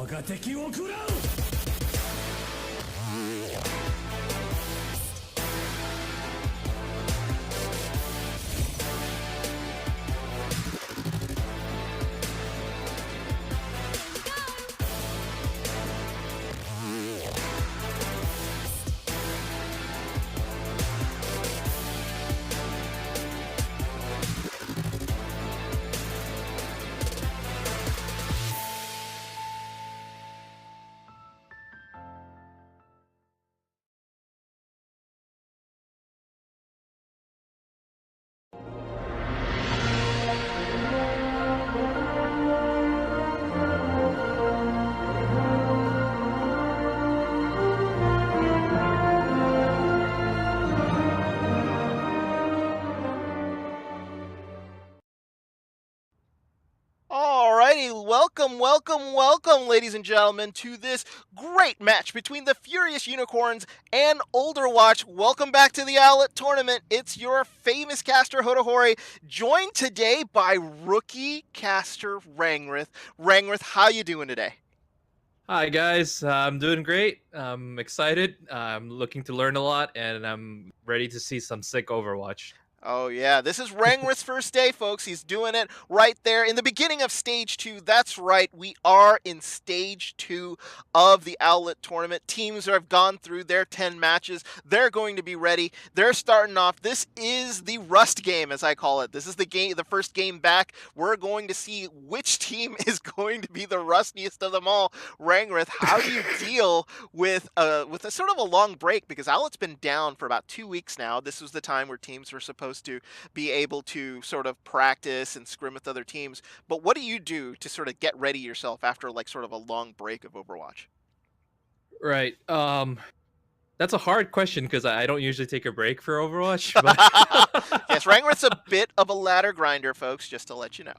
が敵を食らう Alrighty, welcome, ladies and gentlemen, to this great match between the Furious Unicorns and OlderWatch. Welcome back to the Owlet tournament. It's your famous caster, Hotohori, joined today by rookie caster Rangrith. Rangrith, how you doing today? Hi guys, I'm doing great. I'm excited. I'm looking to learn a lot, and I'm ready to see some sick Overwatch. Oh yeah, this is Rangrith's first day, folks. He's doing it right there in the beginning of Stage 2. That's right, we are in Stage 2 of the Owlet tournament. Teams have gone through their 10 matches. They're going to be ready. They're starting off. This is the Rust game, as I call it. This is the first game back. We're going to see which team is going to be the rustiest of them all. Rangrith, how do you deal with a sort of a long break? Because Owlet's been down for about 2 weeks now. This was the time where teams were supposed to be able to sort of practice and scrim with other teams. But what do you do to sort of get ready yourself after like sort of a long break of Overwatch? Right. That's a hard question because I don't usually take a break for Overwatch. But Yes, Rangrith's a bit of a ladder grinder, folks, just to let you know.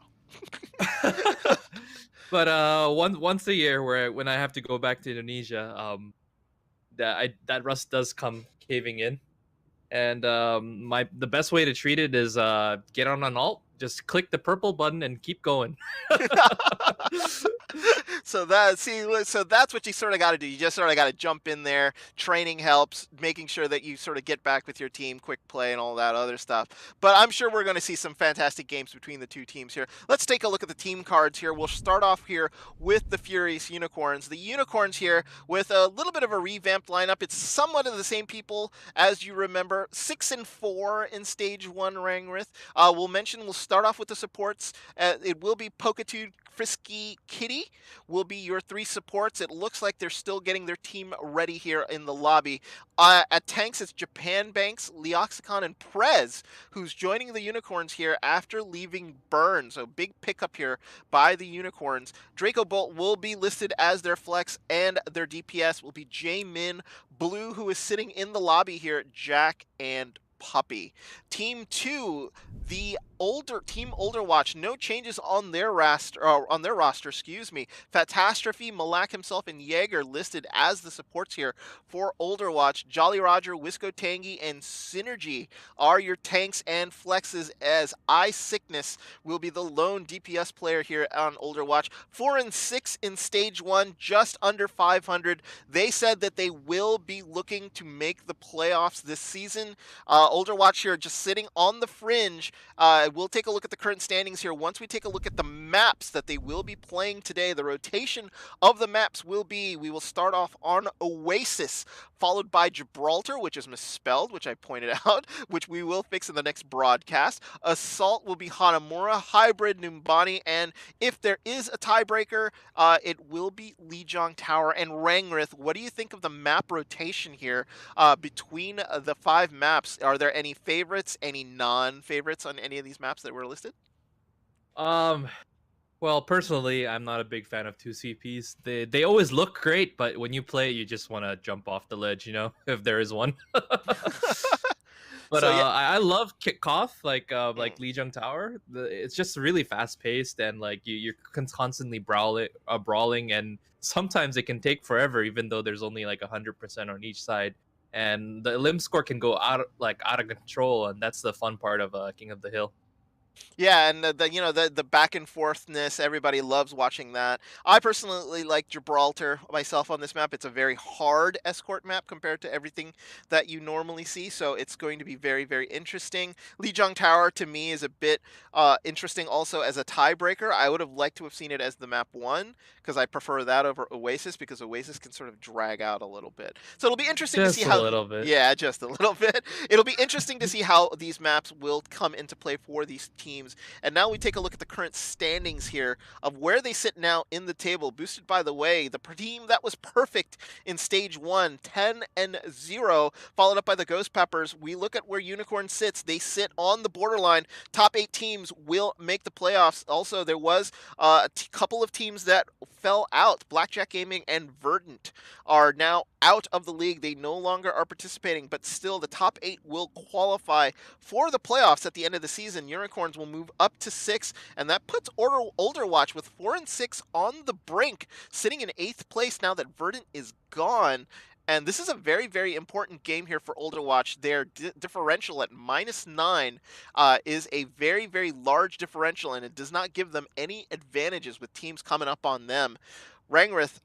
once a year, when I have to go back to Indonesia, that rust does come caving in, and the best way to treat it is get on an alt, just click the purple button and keep going. So that's what you sort of got to do. You just sort of got to jump in there. Training helps, making sure that you sort of get back with your team, quick play, and all that other stuff. But I'm sure we're going to see some fantastic games between the two teams here. Let's take a look at the team cards here. We'll start off here with the Furious Unicorns. The Unicorns here with a little bit of a revamped lineup. It's somewhat of the same people as you remember. 6 and 4 in Stage 1, Rangrith. We'll start off with the supports. It will be Pokatude, Frisky, Kitty will be your 3 supports. It looks like they're still getting their team ready here in the lobby. At tanks, it's Japan Banks, Leoxicon, and Prez, who's joining the Unicorns here after leaving Burn. So big pickup here by the Unicorns. Draco Bolt will be listed as their flex, and their DPS will be J-Min, Blue, who is sitting in the lobby here, Jack, and Puppy. Team 2, the Team OlderWatch, no changes on their roster, excuse me. Fatastrophe, Malak himself, and Jaeger listed as the supports here for OlderWatch. Jolly Roger, Wisco Tangy, and Synergy are your tanks and flexes, as Eye Sickness will be the lone DPS player here on OlderWatch. 4 and 6 in Stage 1, just under 500. They said that they will be looking to make the playoffs this season. OlderWatch here just sitting on the fringe. We'll take a look at the current standings here. Once we take a look at the maps that they will be playing today, the rotation of the maps will be, we will start off on Oasis, followed by Gibraltar, which is misspelled, which I pointed out, which we will fix in the next broadcast. Assault will be Hanamura, Hybrid, Numbani, and if there is a tiebreaker, it will be Lijiang Tower and Rangrith. What do you think of the map rotation here between the 5 maps? Are there any favorites, any non-favorites on any of these maps that were listed? Well, personally, I'm not a big fan of 2CPs. They always look great, but when you play, you just want to jump off the ledge, if there is one. But So, yeah. I love Kickoff, like Lijiang Tower. It's just really fast paced, and like you're constantly brawling, and sometimes it can take forever, even though there's only like 100% on each side, and the limb score can go out of control, and that's the fun part of King of the Hill. Yeah, and you know the back and forthness, everybody loves watching that. I personally like Gibraltar myself on this map. It's a very hard escort map compared to everything that you normally see, so it's going to be very, very interesting. Lijiang Tower to me is a bit interesting also as a tiebreaker. I would have liked to have seen it as the map one because I prefer that over Oasis because Oasis can sort of drag out a little bit. So it'll be interesting to see Just a how. little bit. Yeah, just a little bit. It'll be interesting to see how these maps will come into play for these teams. And now we take a look at the current standings here of where they sit now in the table. Boosted by the way, the team that was perfect in stage 1, 10-0, followed up by the Ghost Peppers. We look at where Unicorn sits. They sit on the borderline. Top 8 teams will make the playoffs. Also, there was a couple of teams that fell out. Blackjack Gaming and Verdant are now out of the league. They no longer are participating, but still the top 8 will qualify for the playoffs at the end of the season. Unicorns will move up to 6, and that puts OlderWatch with 4 and 6 on the brink, sitting in 8th place now that Verdant is gone. And this is a very, very important game here for OlderWatch. Their differential at -9 is a very, very large differential, and it does not give them any advantages with teams coming up on them. Rangrith,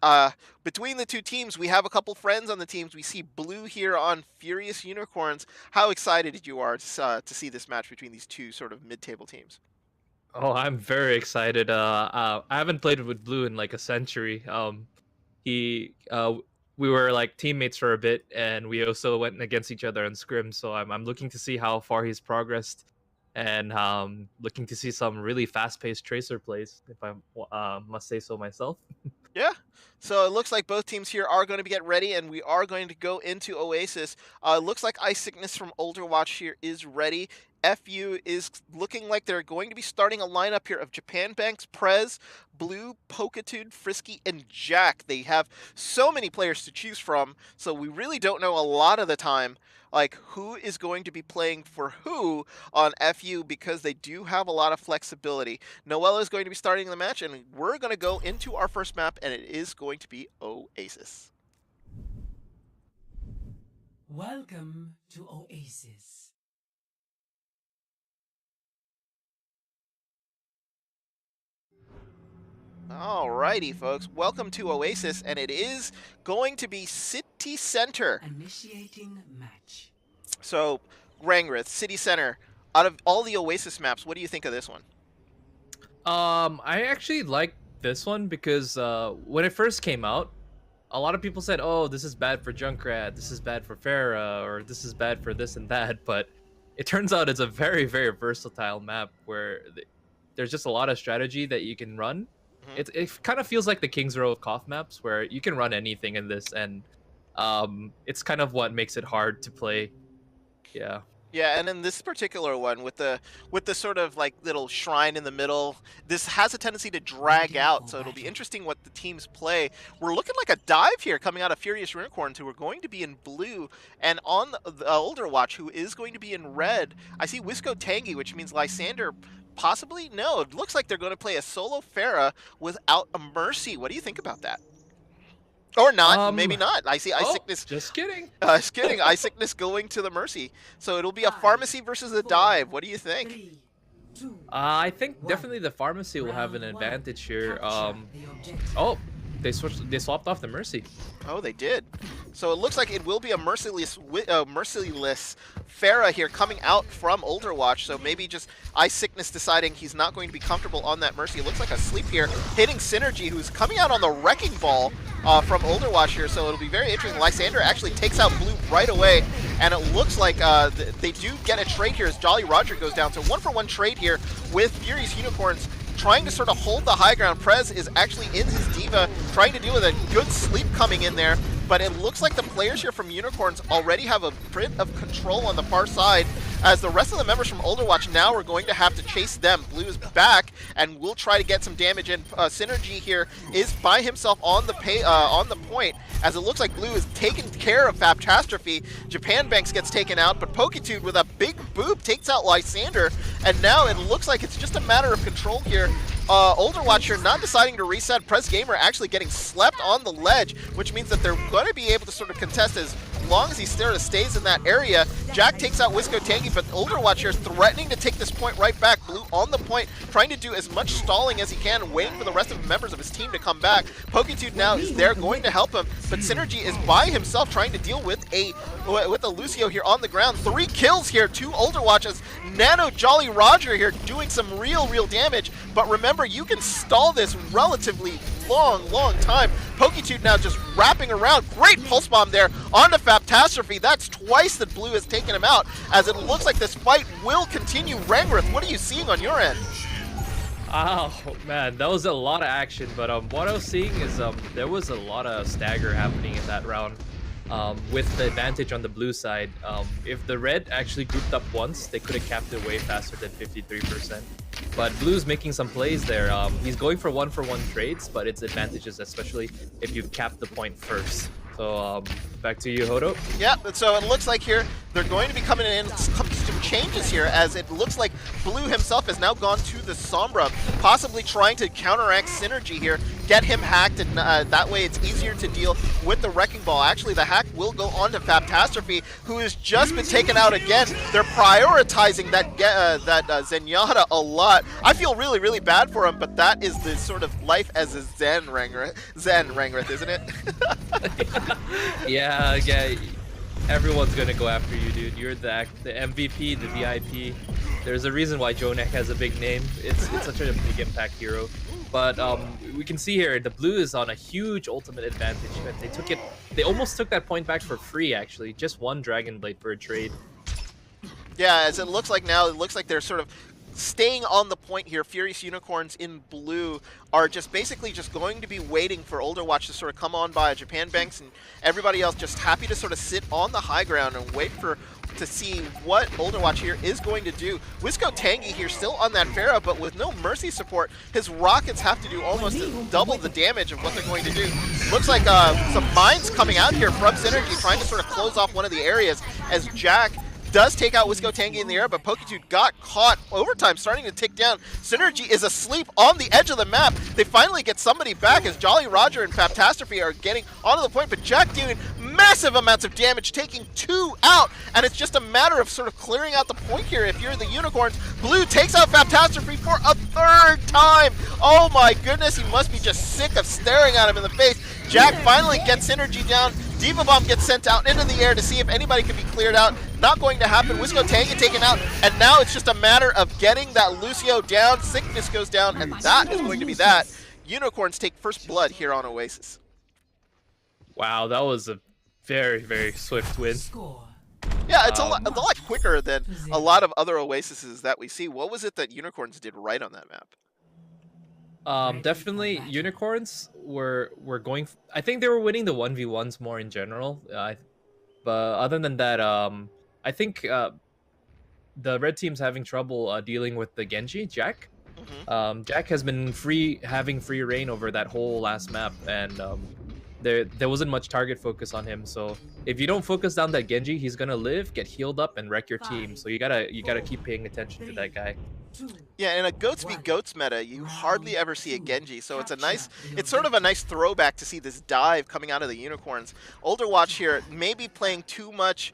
between the two teams, we have a couple friends on the teams. We see Blue here on Furious Unicorns. How excited you are to see this match between these two sort of mid-table teams? Oh, I'm very excited. I haven't played with Blue in like a century. He we were like teammates for a bit, and we also went against each other on scrim. So I'm looking to see how far he's progressed, and looking to see some really fast-paced tracer plays, if I must say so myself. Yeah. So it looks like both teams here are going to get ready, and we are going to go into Oasis. Looks like Ice Sickness from OlderWatch here is ready. FU is looking like they're going to be starting a lineup here of Japan Banks, Prez, Blue, Pokatude, Frisky, and Jack. They have so many players to choose from, so we really don't know a lot of the time like who is going to be playing for who on FU because they do have a lot of flexibility. Noella is going to be starting the match, and we're going to go into our first map, and it is going to be Oasis. Welcome to Oasis. Alrighty, folks. Welcome to Oasis, and it is going to be City Center. Initiating match. So, Rangrith, City Center. Out of all the Oasis maps, what do you think of this one? I actually like this one because when it first came out, a lot of people said, "Oh, this is bad for Junkrat, this is bad for Farah, or this is bad for this and that." But it turns out it's a very, very versatile map where there's just a lot of strategy that you can run. It kind of feels like the King's Row of Koth maps, where you can run anything in this, and it's kind of what makes it hard to play. Yeah. Yeah, and in this particular one, with the sort of like little shrine in the middle, this has a tendency to drag out. So it'll be interesting what the teams play. We're looking like a dive here coming out of Furious Unicorns, who are going to be in blue, and on the OlderWatch, who is going to be in red. I see Wisco Tangy, which means Lysander. Possibly? No, it looks like they're going to play a solo Farah without a Mercy. What do you think about that? Or not, maybe not. I see Ice Sickness. Just kidding. Just kidding. Ice Sickness going to the Mercy. So it'll be a Pharmacy versus a dive. What do you think? 3, 2, I think 1. definitely the Pharmacy will have an Round one. advantage here. Capture the objective. Oh, they swapped off the Mercy. Oh, they did. So it looks like it will be a merciless Farah here coming out from OlderWatch. So maybe just Ice Sickness deciding he's not going to be comfortable on that Mercy. It looks like a sleep here, hitting Synergy, who's coming out on the Wrecking Ball from OlderWatch here. So it'll be very interesting. Lysander actually takes out Blue right away, and it looks like they do get a trade here as Jolly Roger goes down. So 1-for-1 trade here with Furious Unicorns, trying to sort of hold the high ground. Prez is actually in his Diva, trying to deal with a good sleep coming in there, but it looks like the players here from Unicorns already have a bit of control on the far side, as the rest of the members from OlderWatch now are going to have to chase them. Blue is back, and will try to get some damage in. Synergy here is by himself on the point, as it looks like Blue is taking care of Fabtastrophe. Japan Banks gets taken out, but Pokatude with a big boop takes out Lysander, and now it looks like it's just a matter of control here. OlderWatch here not deciding to reset. Press Gamer actually getting slept on the ledge, which means that they're going to be able to sort of contest as long as he sort of stays in that area, Jack takes out Wisco Tangy, but OlderWatch here threatening to take this point right back. Blue on the point, trying to do as much stalling as he can, waiting for the rest of the members of his team to come back. Pokitude now is there, going to help him, but Synergy is by himself trying to deal with a Lucio here on the ground. 3 kills here to OlderWatch as Nano Jolly Roger here doing some real damage. But remember, you can stall this relatively long time. Pokitude now just wrapping around. Great pulse bomb there onto Faptastrophe. That's twice that Blue has taken him out, as it looks like this fight will continue. Rangrith, what are you seeing on your end? Oh man, that was a lot of action, but what I was seeing is there was a lot of stagger happening in that round. With the advantage on the blue side, if the red actually grouped up once, they could have capped it way faster than 53%. But blue's making some plays there. He's going for one trades, but it's advantages, especially if you cap the point first. So back to you, Hodo. Yeah, so it looks like here they're going to be coming in some changes here, as it looks like Blue himself has now gone to the Sombra, possibly trying to counteract Synergy here, get him hacked, and that way it's easier to deal with the Wrecking Ball. Actually, the hack will go on to Faptastrophe, who has just been taken out again. They're prioritizing that Zenyatta a lot. I feel really bad for him, but that is the sort of life as a Zen Rangrith, isn't it? Yeah, everyone's gonna go after you, dude. You're the MVP, the VIP. There's a reason why Jonek has a big name. It's such a big impact hero. But we can see here the blue is on a huge ultimate advantage. They almost took that point back for free, actually. Just 1 Dragon Blade for a trade. Yeah, as it looks like now, it looks like they're sort of staying on the point here. Furious Unicorns in blue are just basically just going to be waiting for OlderWatch to sort of come on by. Japan Banks and everybody else just happy to sort of sit on the high ground and wait to see what OlderWatch here is going to do. Wisco Tangy here still on that Pharah, but with no Mercy support, his rockets have to do almost double the damage of what they're going to do. Looks like some mines coming out here from Synergy, trying to sort of close off one of the areas, as Jack does take out Wisco Tangy in the air, but Pokitude got caught. Overtime starting to tick down. Synergy is asleep on the edge of the map. They finally get somebody back, as Jolly Roger and Faptastrophe are getting onto the point, but Jack doing massive amounts of damage, taking 2 out, and it's just a matter of sort of clearing out the point here if you're the Unicorns. Blue takes out Faptastrophe for a 3rd time. Oh my goodness, he must be just sick of staring at him in the face. Jack finally gets Synergy down. Diva Bomb gets sent out into the air to see if anybody can be cleared out. Not going to happen. Wisco Tangy taken out, and now it's just a matter of getting that Lucio down. Sickness goes down, and that is going to be that. Unicorns take first blood here on Oasis. Wow, that was a very swift win. Score. Yeah, it's a lot quicker than a lot of other Oasises that we see. What was it that Unicorns did right on that map? Definitely Unicorns were going. I think they were winning the 1v1s more in general. But other than that, I think the red team's having trouble dealing with the Genji Jack. Jack has been having free reign over that whole last map, and there wasn't much target focus on him. So if you don't focus down that Genji, he's gonna live, get healed up, and wreck your team. So you gotta keep paying attention to that guy. Yeah, in a goats v goats meta, you hardly ever see a Genji, so it's sort of a nice throwback to see this dive coming out of the Unicorns. OlderWatch here maybe playing too much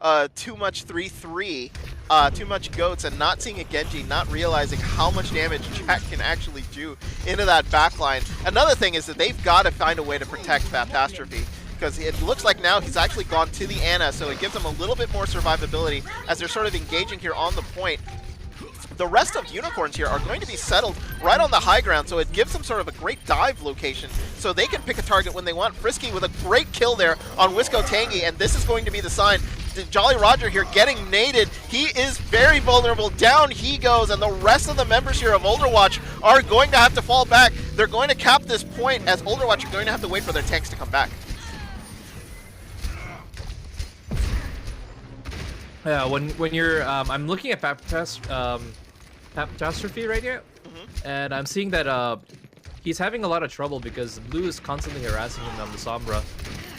3-3, too much goats, and not seeing a Genji, not realizing how much damage Jack can actually do into that backline. Another thing is that they've got to find a way to protect Faptastrophe, because it looks like now he's actually gone to the Ana, so it gives them a little bit more survivability as they're sort of engaging here on the point. The rest of Unicorns here are going to be settled right on the high ground, so it gives them sort of a great dive location, so they can pick a target when they want. Frisky with a great kill there on Wisco Tangy, and this is going to be the sign. Jolly Roger here getting naded. He is very vulnerable. Down he goes, and the rest of the members here of OlderWatch are going to have to fall back. They're going to cap this point, as OlderWatch are going to have to wait for their tanks to come back. Yeah, when you're I'm looking at Faptastrophe right here, and I'm seeing that he's having a lot of trouble because Blue is constantly harassing him on the Sombra,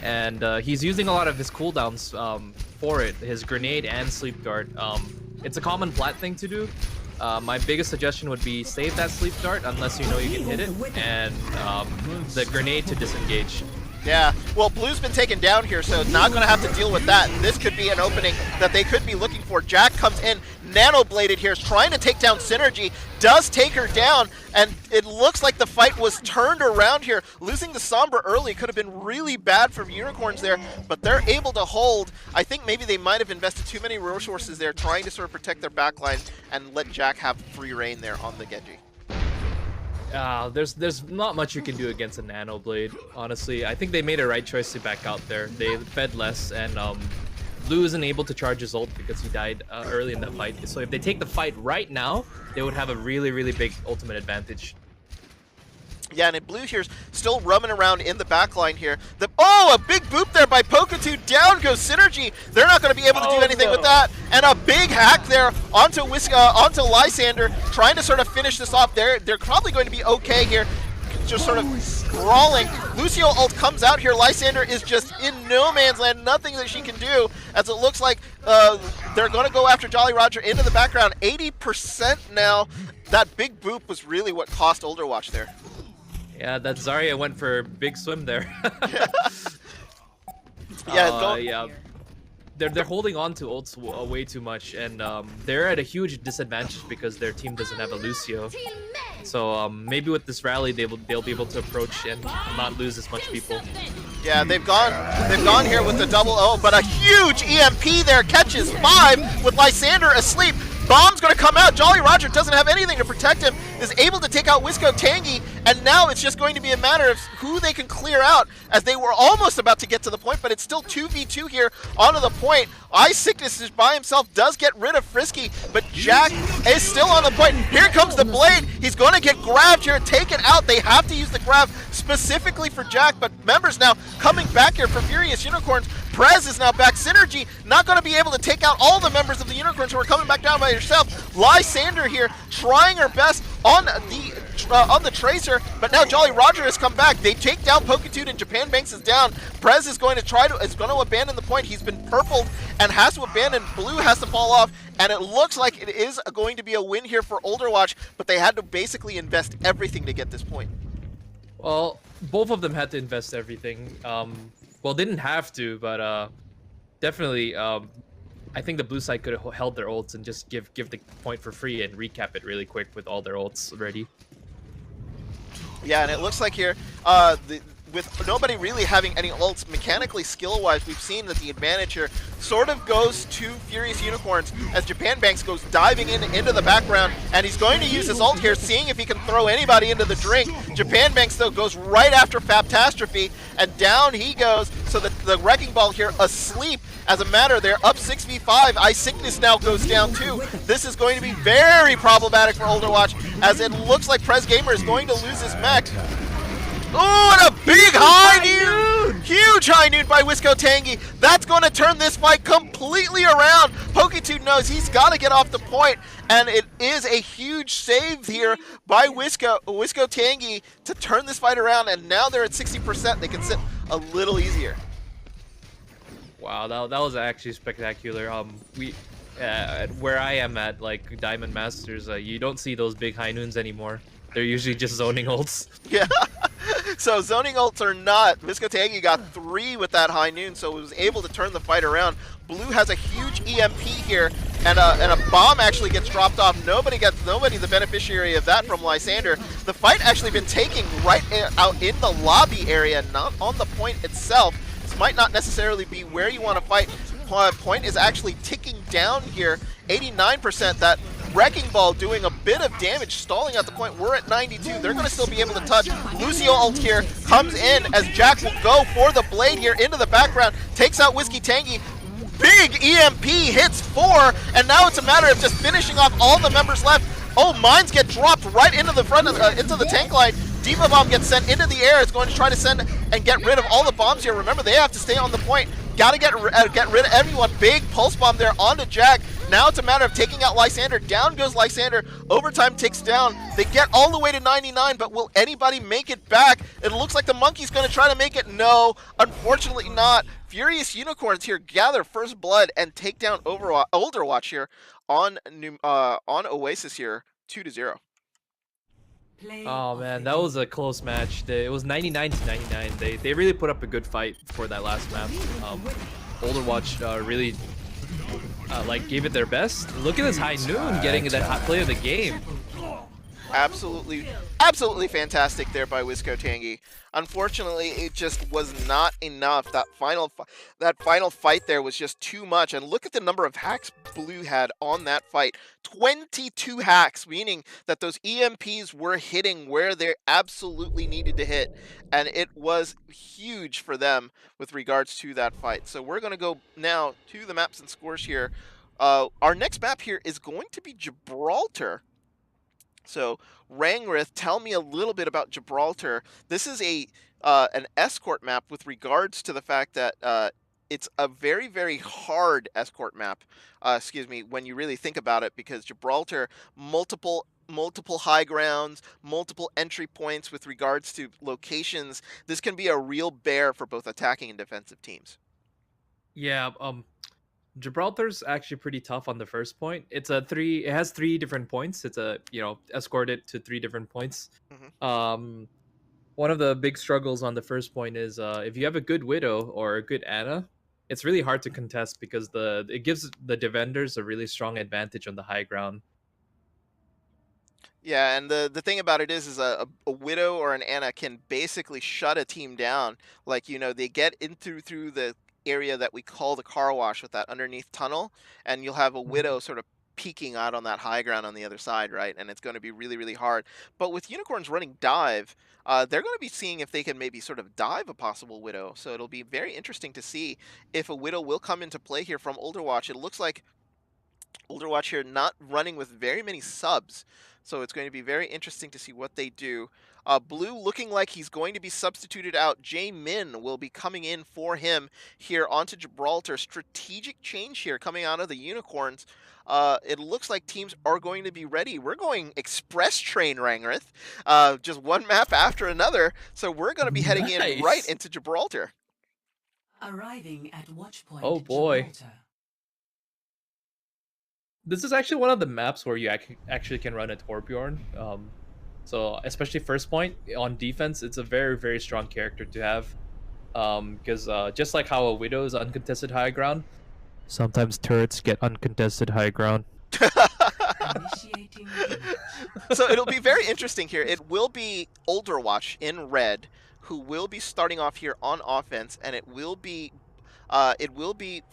and he's using a lot of his cooldowns for it, his grenade and sleep dart. It's a common plat thing to do. My biggest suggestion would be save that sleep dart unless you know you can hit it, and the grenade to disengage. Yeah, well, Blue's been taken down here, so not going to have to deal with that. This could be an opening that they could be looking for. Jack comes in, nano-bladed here, is trying to take down Synergy, does take her down, and it looks like the fight was turned around here. Losing the Sombra early could have been really bad for Unicorns there, but they're able to hold. I think maybe they might have invested too many resources there trying to sort of protect their backline and let Jack have free reign there on the Genji. There's not much you can do against a Nano Blade, honestly. I think they made a right choice to back out there. They fed less, and Blue isn't able to charge his ult because he died early in that fight. So if they take the fight right now, they would have a really, really big ultimate advantage. Yeah, and Blue here's still roaming around in the backline here. Oh, a big boop there by Pokatu. Down goes Synergy. They're not going to be able to do anything with that. And a big hack there onto Lysander, trying to sort of finish this off. They're probably going to be okay here, just sort of sprawling. Lucio ult comes out here. Lysander is just in no man's land. Nothing that she can do, as it looks like they're going to go after Jolly Roger into the background. 80% now. That big boop was really what cost OlderWatch there. Yeah, that Zarya went for big swim there. Yeah, they're holding on to ults way too much, and they're at a huge disadvantage because their team doesn't have a Lucio. So maybe with this rally they'll be able to approach and not lose as much people. Yeah, they've gone here with the double O, but a huge EMP there catches 5 with Lysander asleep. Bomb's going to come out. Jolly Roger doesn't have anything to protect him, is able to take out Wisco Tangy, and now it's just going to be a matter of who they can clear out, as they were almost about to get to the point, but it's still 2v2 here onto the point. Ice Sickness is by himself, does get rid of Frisky, but Jack is still on the point. Here comes the Blade. He's going to get grabbed here, taken out. They have to use the grab specifically for Jack, but members now coming back here for Furious Unicorns. Prez is now back. Synergy not going to be able to take out all the members of the Unicorns who are coming back down by herself. Lysander here trying her best on the Tracer, but now Jolly Roger has come back. They take down Pokitude and Japan Banks is down. Prez is going to abandon the point. He's been purpled and has to abandon. Blue has to fall off, and it looks like it is going to be a win here for OlderWatch, but they had to basically invest everything to get this point. Well, both of them had to invest everything. Well, didn't have to, but definitely, I think the blue side could have held their ults and just give the point for free and recap it really quick with all their ults ready. Yeah, and it looks like here, with nobody really having any ults, mechanically, skill-wise, we've seen that the advantage here sort of goes to Furious Unicorns as Japan Banks goes diving into the background, and he's going to use his ult here, seeing if he can throw anybody into the drink. Japan Banks, though, goes right after Faptastrophe, and down he goes, so the Wrecking Ball here asleep. As a matter, they're up 6v5. Ice Sickness now goes down too. This is going to be very problematic for OlderWatch, as it looks like Prez Gamer is going to lose his mech. Oh, and a big high noon! Huge high noon by Wisco Tangy. That's going to turn this fight completely around. Pokitude knows he's got to get off the point, and it is a huge save here by Wisco Tangy to turn this fight around, and now they're at 60%. They can sit a little easier. Wow, that was actually spectacular. Where I am at, like Diamond Masters, you don't see those big high noons anymore. They're usually just zoning ults. Yeah. So zoning ults are not. Wisco Tangy got 3 with that high noon, so it was able to turn the fight around. Blue has a huge EMP here, and a bomb actually gets dropped off. Nobody the beneficiary of that from Lysander. The fight actually been taking right out in the lobby area, not on the point itself. This might not necessarily be where you want to fight. Point is actually ticking down here. 89%. That Wrecking Ball doing a bit of damage, stalling at the point. We're at 92. They're going to still be able to touch. Lucio ult here comes in as Jack will go for the Blade here into the background. Takes out Whiskey Tangy. Big EMP hits 4, and now it's a matter of just finishing off all the members left. Oh, mines get dropped right into the front of into the tank line. Diva Bomb gets sent into the air. It's going to try to send and get rid of all the bombs here. Remember, they have to stay on the point. Got to get rid of everyone. Big pulse bomb there onto Jack. Now it's a matter of taking out Lysander. Down goes Lysander. Overtime ticks down. They get all the way to 99, but will anybody make it back? It looks like the Monkey's going to try to make it. No, unfortunately not. Furious Unicorns here gather first blood and take down OlderWatch here on Oasis here, 2-0. Play Oh of man, the that was game. a close match. It was 99 to 99. They really put up a good fight for that last map. OlderWatch really like gave it their best. Look at this High Noon getting that hot play of the game. Absolutely fantastic there by Wisco Tangy. Unfortunately, it just was not enough. That final fight there was just too much. And look at the number of hacks Blue had on that fight. 22 hacks, meaning that those EMPs were hitting where they absolutely needed to hit. And it was huge for them with regards to that fight. So we're going to go now to the maps and scores here. Our next map here is going to be Gibraltar. So, Rangrith, tell me a little bit about Gibraltar. This is an escort map with regards to the fact that it's a very, very hard escort map. Excuse me, when you really think about it, because Gibraltar, multiple high grounds, multiple entry points with regards to locations. This can be a real bear for both attacking and defensive teams. Yeah, Gibraltar's actually pretty tough on the first point. It has 3 different points. It's escorted to 3 different points. One of the big struggles on the first point is if you have a good Widow or a good Ana, it's really hard to contest because it gives the defenders a really strong advantage on the high ground. Yeah, and the thing about it is a Widow or an Ana can basically shut a team down. Like, they get in through the area that we call the car wash with that underneath tunnel, and you'll have a Widow sort of peeking out on that high ground on the other side, right? And it's going to be really, really hard. But with Unicorns running dive, they're going to be seeing if they can maybe sort of dive a possible Widow. So it'll be very interesting to see if a Widow will come into play here from OlderWatch. It looks like OlderWatch here not running with very many subs. So it's going to be very interesting to see what they do. Blue looking like he's going to be substituted out. Jae-min will be coming in for him here onto Gibraltar. Strategic change here coming out of the Unicorns. It looks like teams are going to be ready. We're going express train, Rangrith. Just one map after another. So we're going to be heading in right into Gibraltar. Arriving at watch point. Oh boy. Gibraltar. This is actually one of the maps where you actually can run a Torbjorn. So especially first point on defense, it's a very, very strong character to have. Because just like how a Widow is uncontested high ground, sometimes turrets get uncontested high ground. Initiating the match. So it'll be very interesting here. It will be OlderWatch in red who will be starting off here on offense, and it will be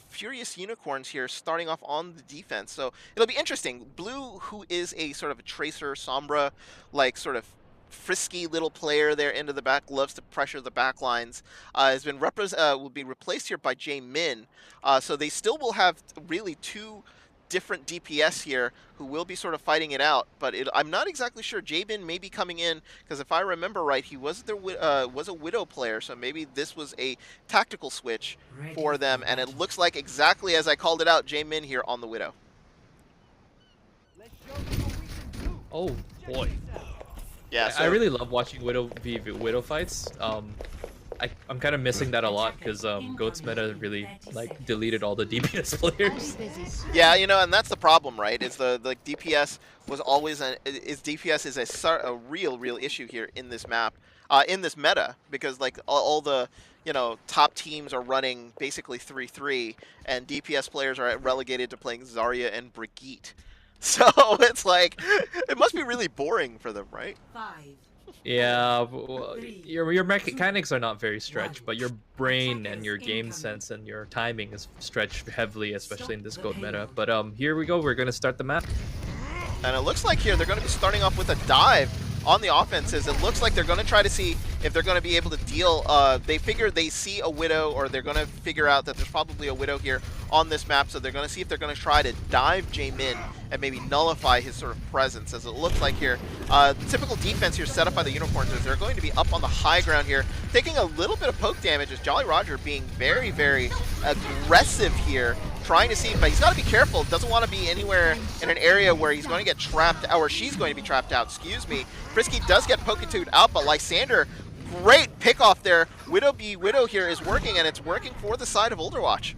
Furious Unicorns here starting off on the defense. So it'll be interesting. Blue, who is a sort of a Tracer, Sombra, like sort of frisky little player there into the back, loves to pressure the back lines, will be replaced here by Jae-min. So they still will have really 2 different DPS here who will be sort of fighting it out, but I'm not exactly sure. Jae-min may be coming in because if I remember right, he was a Widow player, so maybe this was a tactical switch for them, and it looks like exactly as I called it out, Jae-min here on the Widow. Oh boy. Yeah, so I really love watching Widow v Widow fights. I'm kind of missing that a lot because Goat's meta really deleted all the DPS players. yeah, and that's the problem, right? Is the DPS was always DPS is a real issue here in this map, in this meta, because like all the top teams are running basically 3-3, and DPS players are relegated to playing Zarya and Brigitte. So it's like it must be really boring for them, right? 5. Yeah, your mechanics are not very stretched, but your brain and your game sense and your timing is stretched heavily, especially in this Goat meta. But here we go. We're gonna start the map, and it looks like here they're going to be starting off with a dive on the offenses. It looks like they're going to try to see if they're going to be able to deal. They figure they see a Widow, or they're going to figure out that there's probably a Widow here on this map, so they're going to see if they're going to try to dive Jae-min and maybe nullify his sort of presence, as it looks like here. The typical defense here set up by the Unicorns is they're going to be up on the high ground here, taking a little bit of poke damage, as Jolly Roger being very, very aggressive here, trying to see, but he's got to be careful. Doesn't want to be anywhere in an area where he's going to get trapped, or she's going to be trapped out, excuse me. Frisky does get Pokitude out, but Lysander, great pick off there. Widow here is working, and it's working for the side of OlderWatch.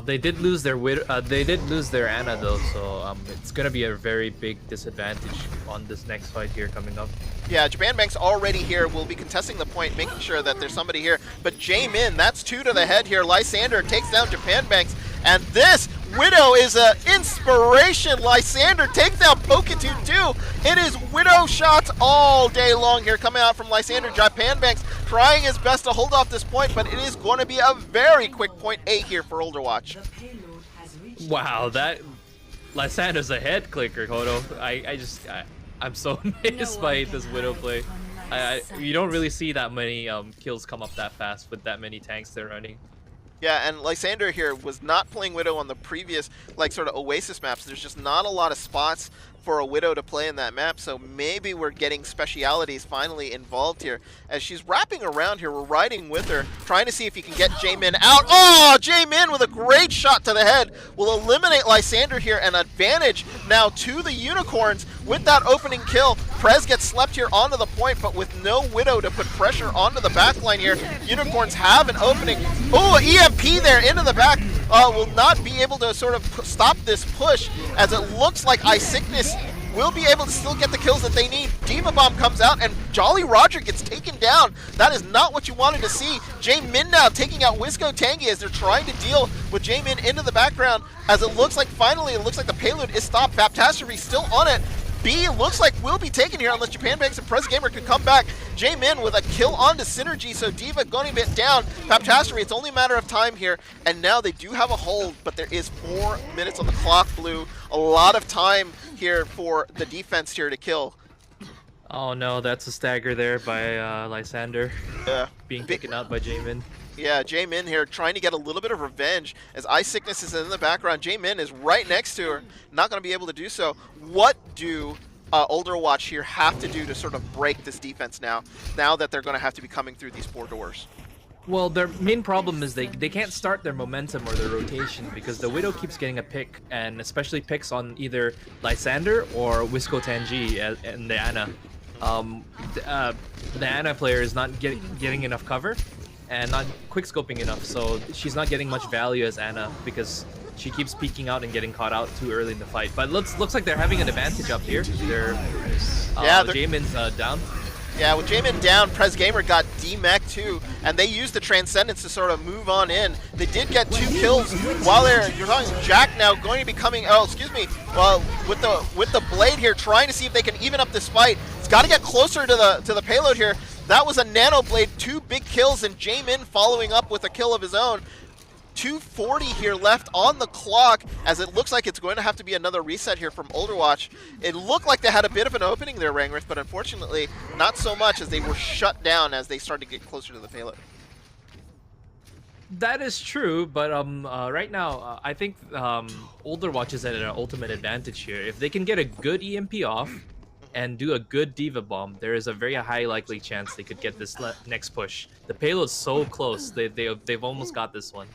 They did lose their they did lose their Ana though, so it's gonna be a very big disadvantage on this next fight here coming up. Yeah, Japan Bank's already here. Will be contesting the point, making sure that there's somebody here. But Jaemin, that's 2 to the head here. Lysander takes down Japan Banks, and this Widow is an inspiration. Lysander takes down Poketune too. It is Widow shots all day long here coming out from Lysander. Japan Banks trying his best to hold off this point, but it is going to be a very quick point 8 here for OlderWatch. The payload has reached Wow, that Lysander's a head clicker, Hodo. I'm so amazed by this Widow play. You don't really see that many kills come up that fast with that many tanks they're running. Yeah, and Lysander here was not playing Widow on the previous, like, sort of Oasis maps. There's just not a lot of spots for a Widow to play in that map, so maybe we're getting specialities finally involved here. As she's wrapping around here, we're riding with her, trying to see if you can get Jaemin out. Oh, Jaemin with a great shot to the head will eliminate Lysander here, and advantage now to the Unicorns with that opening kill. Prez gets slept here onto the point, but with no Widow to put pressure onto the backline here, Unicorns have an opening. Oh, EMP there into the back. Will not be able to sort of stop this push, as it looks like Eye Sickness will be able to still get the kills that they need. Diva Bomb comes out and Jolly Roger gets taken down. That is not what you wanted to see. Jaemin now taking out Wisco Tangy as they're trying to deal with Jaemin into the background, as it looks like finally the payload is stopped. Baptastrophe still on it. B looks like will be taken here unless Japan Banks and Prez Gamer can come back. Jaemin with a kill onto Synergy, so Diva going a bit down. Baptastrophe, it's only a matter of time here, and now they do have a hold, but there is 4 minutes on the clock, Blue. A lot of time here for the defense here to kill. Oh no, that's a stagger there by Lysander. Yeah. Being taken out by Jaemin. Yeah, Jaemin here trying to get a little bit of revenge as Eye Sickness is in the background. Jaemin is right next to her, not going to be able to do so. What do OlderWatch here have to do to sort of break this defense now that they're going to have to be coming through these 4 doors? Well, their main problem is they can't start their momentum or their rotation because the Widow keeps getting a pick, and especially picks on either Lysander or Wisco Tangy and the Ana. The Ana player is not getting enough cover and not quickscoping enough, so she's not getting much value as Ana because she keeps peeking out and getting caught out too early in the fight. But looks like they're having an advantage up here. Jaemin's down. Yeah, with Jaemin down, Prez Gamer got D-Mech too, and they used the Transcendence to sort of move on in. They did get 2 kills while you're talking Jack now going to be coming, well, with the blade here, trying to see if they can even up this fight. It's got to get closer to the payload here. That was a Nano Blade, 2 big kills, and Jaemin following up with a kill of his own. 2:40 here left on the clock, as it looks like it's going to have to be another reset here from OlderWatch. It looked like they had a bit of an opening there, Rangrith, but unfortunately not so much, as they were shut down as they started to get closer to the payload. That is true, but right now I think OlderWatch is at an ultimate advantage here. If they can get a good EMP off and do a good Diva Bomb, there is a very high likely chance they could get this next push. The payload's so close, they've almost got this one.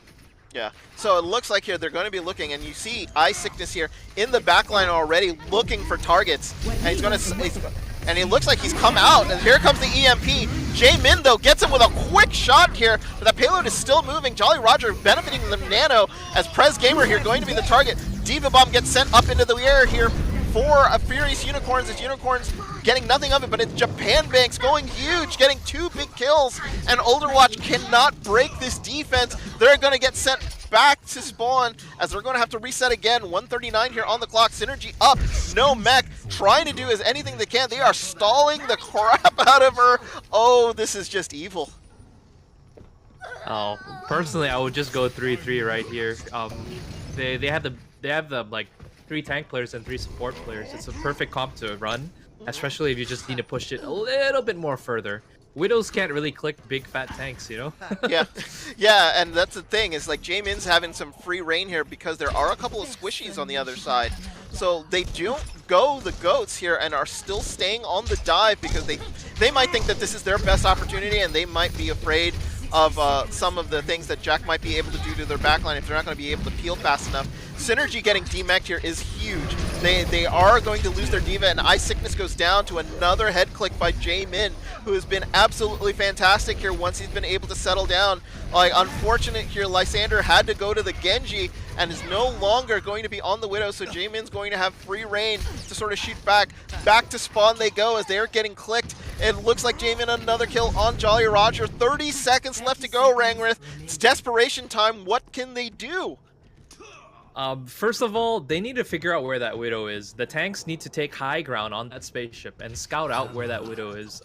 Yeah, so it looks like here they're going to be looking, and you see Eye Sickness here in the backline already looking for targets, and he looks like he's come out, and here comes the EMP. Jaemin though gets him with a quick shot here, but the payload is still moving. Jolly Roger benefiting the Nano, as Prez Gamer here going to be the target. Diva Bomb gets sent up into the air here for a Furious Unicorns, as Unicorns getting nothing of it, but it's Japan Banks going huge, getting 2 big kills, and OlderWatch cannot break this defense. They're going to get sent back to spawn, as they're going to have to reset again. 1:39 here on the clock. Synergy up, no mech, trying to do as anything they can. They are stalling the crap out of her. Oh, this is just evil. Oh, personally, I would just go 3-3 right here. They have the like 3 tank players and 3 support players. It's a perfect comp to run, especially if you just need to push it a little bit more further. Widows can't really click big fat tanks, you know? yeah, and that's the thing, is like Jaemin's having some free reign here because there are a couple of squishies on the other side. So they don't go the goats here and are still staying on the dive because they might think that this is their best opportunity, and they might be afraid of some of the things that Jack might be able to do to their backline if they're not going to be able to peel fast enough. Synergy getting D-Mech here is huge. They are going to lose their Diva, and Eye Sickness goes down to another head click by Jaemin. who has been absolutely fantastic here once he's been able to settle down. Like, unfortunate here, Lysander had to go to the Genji and is no longer going to be on the Widow, so Jaemin's going to have free reign to sort of shoot back. Back to spawn they go as they're getting clicked. It looks like Jaemin another kill on Jolly Roger. 30 seconds left to go, Rangrith. It's desperation time. What can they do? First of all, they need to figure out where that Widow is. The tanks need to take high ground on that spaceship and scout out where that Widow is.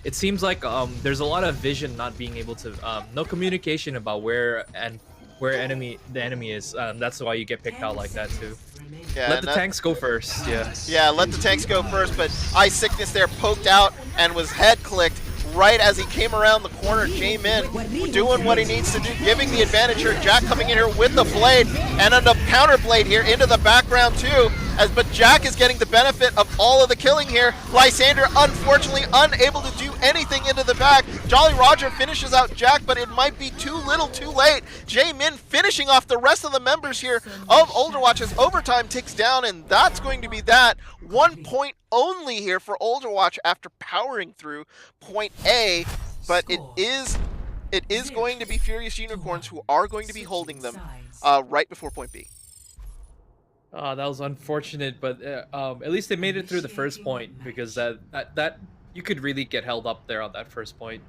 It seems like there's a lot of vision not being able to, no communication about where the enemy is. That's why you get picked out like that too. Yeah, let the tanks go first. Yeah, let the tanks go first. But Eye Sickness there poked out and was head clicked right as he came around the corner. Jaemin doing what he needs to do, giving the advantage here. Jack coming in here with the blade and a counter blade here into the background too. But Jack is getting the benefit of all of the killing here. Lysander unfortunately unable to do anything into the back. Jolly Roger finishes out Jack, but it might be too little too late. Jaemin finishing off the rest of the members here of OlderWatch as overtime ticks down, and that's going to be that. 1 point only here for OlderWatch after powering through point A, but it is going to be Furious Unicorns who are going to be holding them right before point B. That was unfortunate, but at least they made it through the first point, because that you could really get held up there on that first point.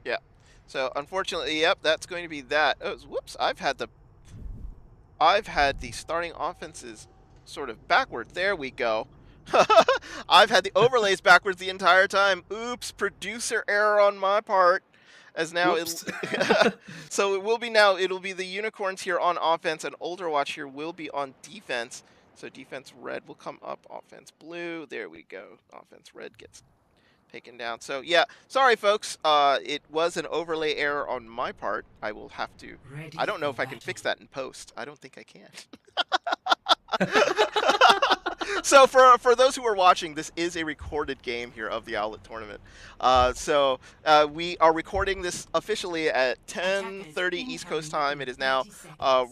Yeah. So unfortunately, yep, that's going to be that. Oh, whoops! I've had the starting offenses sort of backward. There we go. I've had the overlays backwards the entire time. Oops! Producer error on my part. As now, so it will be now. It'll be the Unicorns here on offense, and OlderWatch here will be on defense. So defense red will come up, offense blue. There we go. Offense red gets taken down. So yeah, sorry folks. It was an overlay error on my part. I will have to. I don't know if I can fix that in post. I don't think I can. So for those who are watching, this is a recorded game here of the Owlet tournament. So we are recording this officially at 10:30 East Coast time. It is now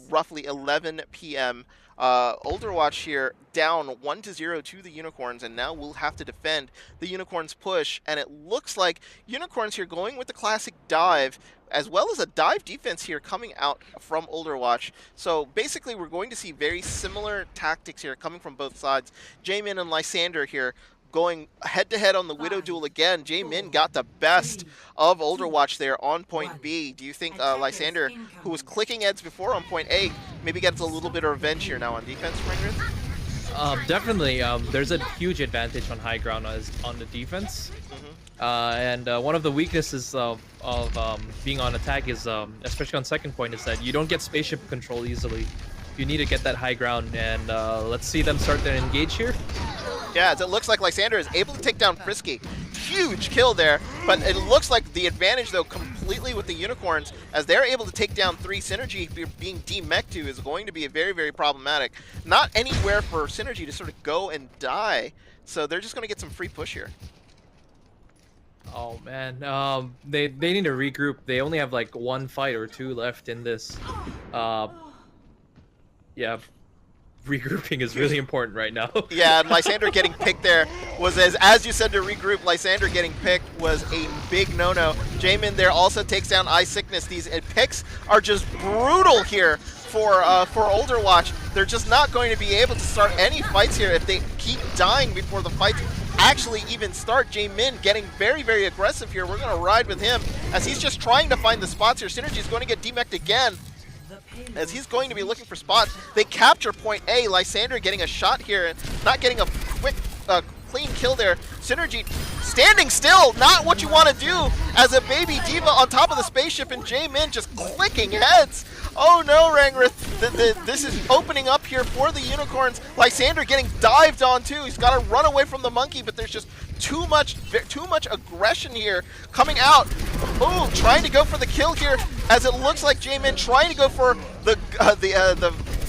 roughly 11 p.m. OlderWatch here down 1-0 to the Unicorns, and now we'll have to defend the Unicorns' push. And it looks like Unicorns here going with the classic dive, as well as a dive defense here coming out from OlderWatch. So basically we're going to see very similar tactics here coming from both sides. Jaemin and Lysander here going head-to-head on the Widow duel again. Jaemin got the best of OlderWatch there on point B. Do you think Lysander, who was clicking heads before on point A, maybe gets a little bit of revenge here now on defense, Rangrith? Definitely. There's a huge advantage on high ground on the defense. And one of the weaknesses of being on attack is, especially on second point, is that you don't get spaceship control easily. You need to get that high ground, and let's see them start their engage here. Yeah, as it looks like Lysander is able to take down Frisky. Huge kill there, but it looks like the advantage, though, completely with the Unicorns, as they're able to take down 3 Synergy. Being demech to is going to be very, very problematic. Not anywhere for Synergy to sort of go and die, so they're just going to get some free push here. Oh man, they need to regroup. They only have like 1 fight or 2 left in this. Yeah, regrouping is really important right now. Yeah, and Lysander getting picked there was, as you said, to regroup. Lysander getting picked was a big no-no. Jaemin there also takes down Eye Sickness. These picks are just brutal here for OlderWatch. They're just not going to be able to start any fights here if they keep dying before the fights actually even start. Jaemin getting very, very aggressive here. We're going to ride with him as he's just trying to find the spots here. Synergy is going to get demeched again, as he's going to be looking for spots. They capture point A. Lysander getting a shot here and not getting a quick, clean kill there. Synergy standing still, not what you want to do as a baby diva on top of the spaceship, and Jaemin just clicking heads. Oh no, Rangrith, this is opening up here for the Unicorns. Lysander getting dived on too. He's got to run away from the monkey, but there's just too much aggression here coming out. Ooh, trying to go for the kill here, as it looks like Jaemin trying to go for the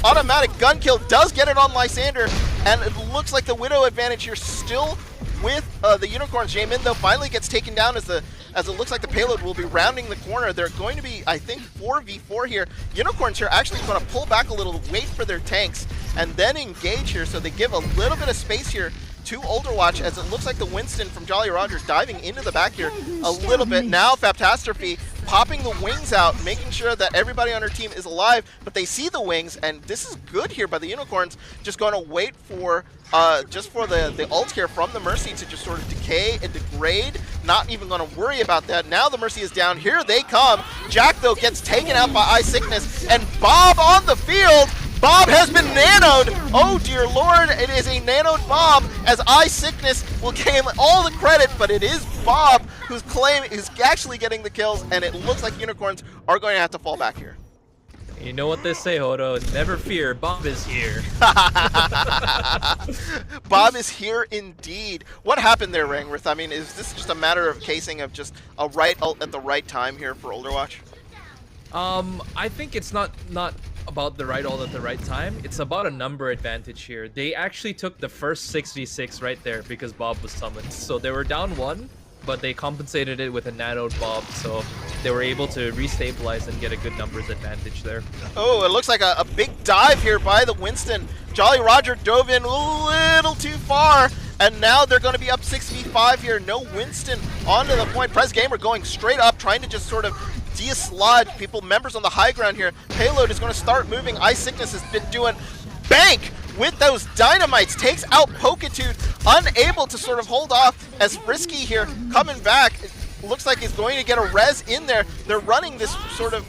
automatic gun kill. Does get it on Lysander, and it looks like the Widow advantage here still with the Unicorns. Jaemin, though, finally gets taken down as it looks like the payload will be rounding the corner. They're going to be, I think, 4v4 here. Unicorns here actually going to pull back a little, wait for their tanks, and then engage here. So they give a little bit of space here to OlderWatch, as it looks like the Winston from Jolly Roger diving into the back here a little bit. Now Faptastrophe popping the wings out, making sure that everybody on her team is alive, but they see the wings, and this is good here by the Unicorns, just going to wait for just for the ult here from the Mercy to just sort of decay and degrade, not even going to worry about that. Now the Mercy is down, here they come. Jack though gets taken out by Eye Sickness, and Bob on the field. Bob has been nanoed! Oh dear lord, it is a nanoed Bob, as Eye Sickness will claim all the credit, but it is Bob who's actually getting the kills, and it looks like Unicorns are going to have to fall back here. You know what they say, Hodo, never fear, Bob is here. Bob is here indeed. What happened there, Rangrith? I mean, is this just a matter of casing of just a right ult at the right time here for OlderWatch? I think it's not about the right ult at the right time. It's about a number advantage here. They actually took the first 6v6 right there because Bob was summoned. So they were down 1, but they compensated it with a nanoed Bob, so they were able to restabilize and get a good numbers advantage there. Oh, it looks like a big dive here by the Winston. Jolly Roger dove in a little too far, and now they're going to be up 6v5 here. No Winston onto the point. Prez Gamer going straight up, trying to just sort of dislodge people, members on the high ground here. Payload is going to start moving. Eye Sickness has been doing bank with those dynamites, takes out Pokitude, unable to sort of hold off as Frisky here coming back. It looks like he's going to get a res in there. They're running this sort of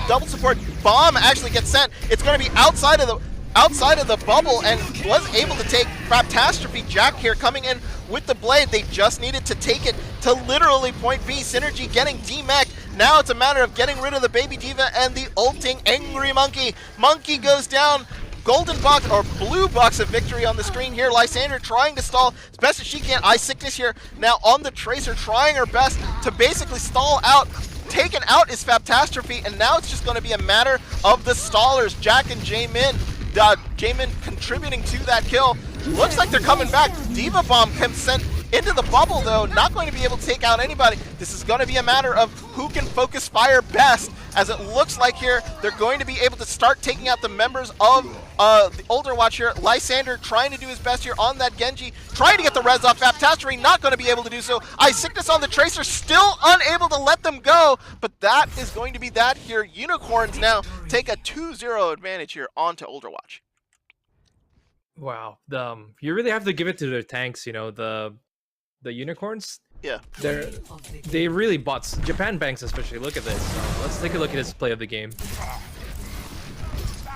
double support. Bomb actually gets sent. It's going to be outside of the bubble, and was able to take Faptastrophe. Jack here coming in with the blade. They just needed to take it to literally point B. Synergy getting D-Mech. Now it's a matter of getting rid of the Baby Diva and the ulting Angry Monkey. Monkey goes down. Golden box or blue box of victory on the screen here. Lysander trying to stall as best as she can. Eye Sickness here now on the Tracer, trying her best to basically stall out. Taken out is Faptastrophe, and now it's just going to be a matter of the stallers. Jack and Jaemin. Jaemin contributing to that kill. Looks like they're coming back. Diva Bomb comes sent into the bubble though, not going to be able to take out anybody. This is going to be a matter of who can focus fire best, as it looks like here they're going to be able to start taking out the members of the OlderWatch here. Lysander trying to do his best here on that Genji, trying to get the res off. Faptastrophe not going to be able to do so. Eye Sickness on the Tracer, still unable to let them go, but that is going to be that here. Unicorns now take a 2-0 advantage here onto OlderWatch. Wow, you really have to give it to their tanks, you know, the Unicorns. Yeah, they really bought Japan Banks especially. Look at this. Let's take a look at his play of the game.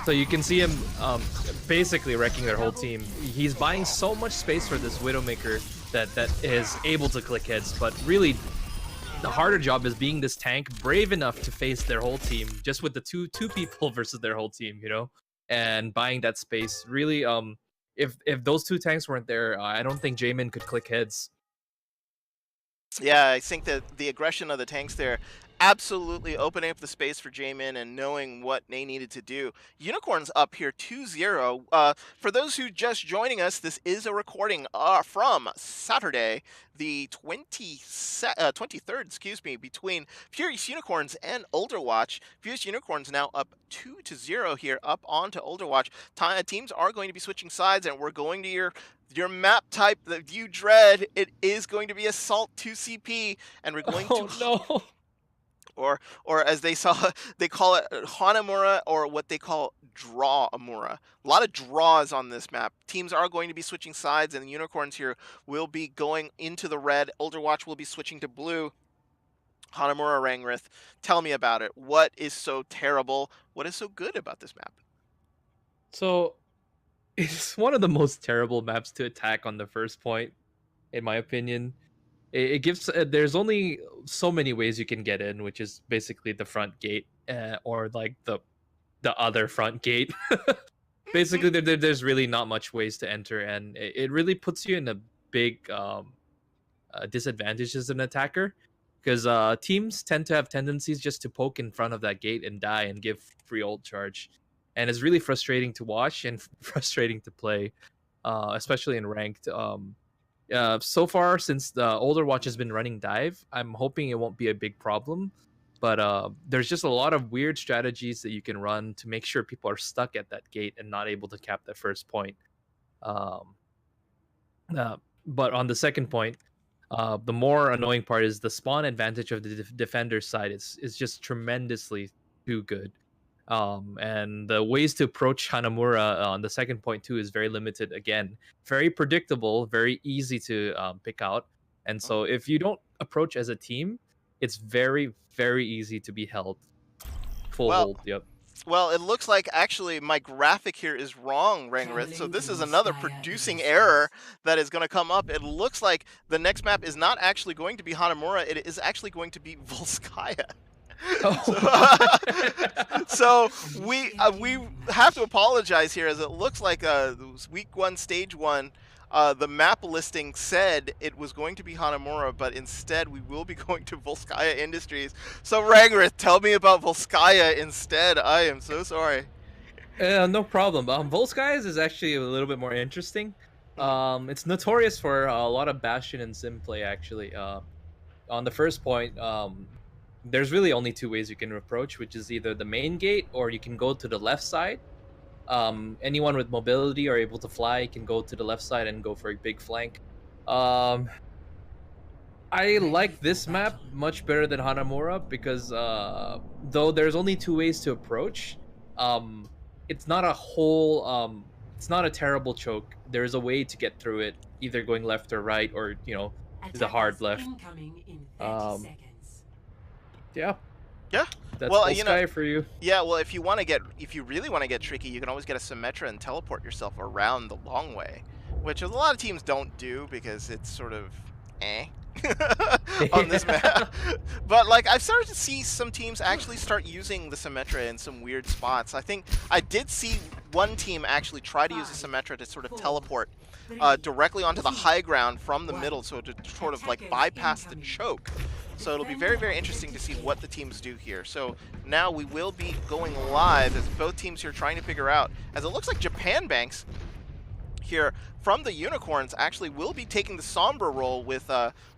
So you can see him basically wrecking their whole team. He's buying so much space for this Widowmaker that is able to click heads, but really the harder job is being this tank brave enough to face their whole team, just with the two people versus their whole team, you know, and buying that space. Really, if those two tanks weren't there, I don't think Jaemin could click heads. Yeah, I think that the aggression of the tanks there absolutely opening up the space for Jaemin and knowing what they needed to do. Unicorns up here 2-0. For those who just joining us, this is a recording from Saturday, the 23rd, between Furious Unicorns and OlderWatch. Furious Unicorns now up 2-0 here, up onto OlderWatch. Teams are going to be switching sides, and we're going to your map type that you dread. It is going to be Assault 2CP, and we're going to... no. Or as they call it Hanamura, or what they call Draw Amura. A lot of draws on this map. Teams are going to be switching sides, and the Unicorns here will be going into the red. OlderWatch will be switching to blue. Hanamura, Rangrith, tell me about it. What is so terrible? What is so good about this map? So, it's one of the most terrible maps to attack on the first point, in my opinion. It gives there's only so many ways you can get in, which is basically the front gate, or like the other front gate. Basically, there's really not much ways to enter, and it really puts you in a big disadvantage as an attacker, because teams tend to have tendencies just to poke in front of that gate and die and give free ult charge, and it's really frustrating to watch and frustrating to play, especially in ranked. So far, since the OlderWatch has been running dive, I'm hoping it won't be a big problem. But there's just a lot of weird strategies that you can run to make sure people are stuck at that gate and not able to cap that first point. But on the second point, the more annoying part is the spawn advantage of the defender side is just tremendously too good. And the ways to approach Hanamura on the second point too is very limited. Again, very predictable, very easy to pick out. And so if you don't approach as a team, it's very, very easy to be held. Full Well, hold. Yep. Well, it looks like actually my graphic here is wrong, Rangrith. So this is another producing error that is going to come up. It looks like the next map is not actually going to be Hanamura. It is actually going to be Volskaya. So we have to apologize here, as it looks like week 1, stage 1. The map listing said it was going to be Hanamura, but instead we will be going to Volskaya Industries. So Rangrith, tell me about Volskaya instead. I am so sorry. No problem. Volskaya is actually a little bit more interesting. It's notorious for a lot of Bastion and Sim play, actually. On the first point, there's really only 2 ways you can approach, which is either the main gate or you can go to the left side. Anyone with mobility or able to fly can go to the left side and go for a big flank. I like this map much better than Hanamura because though there's only 2 ways to approach, it's not a whole it's not a terrible choke. There's a way to get through it, either going left or right, or the hard left. Yeah. Yeah. That's well, Volskaya for you. Yeah, well, if you really want to get tricky, you can always get a Symmetra and teleport yourself around the long way, which a lot of teams don't do because it's sort of on this map. But like, I've started to see some teams actually start using the Symmetra in some weird spots. I think I did see one team actually try to use a Symmetra to sort of teleport directly onto the high ground from the middle, so to sort of like bypass the choke. So it'll be very, very interesting to see what the teams do here. So now we will be going live as both teams here trying to figure out, as it looks like Japan Banks here from the Unicorns actually will be taking the Sombra role with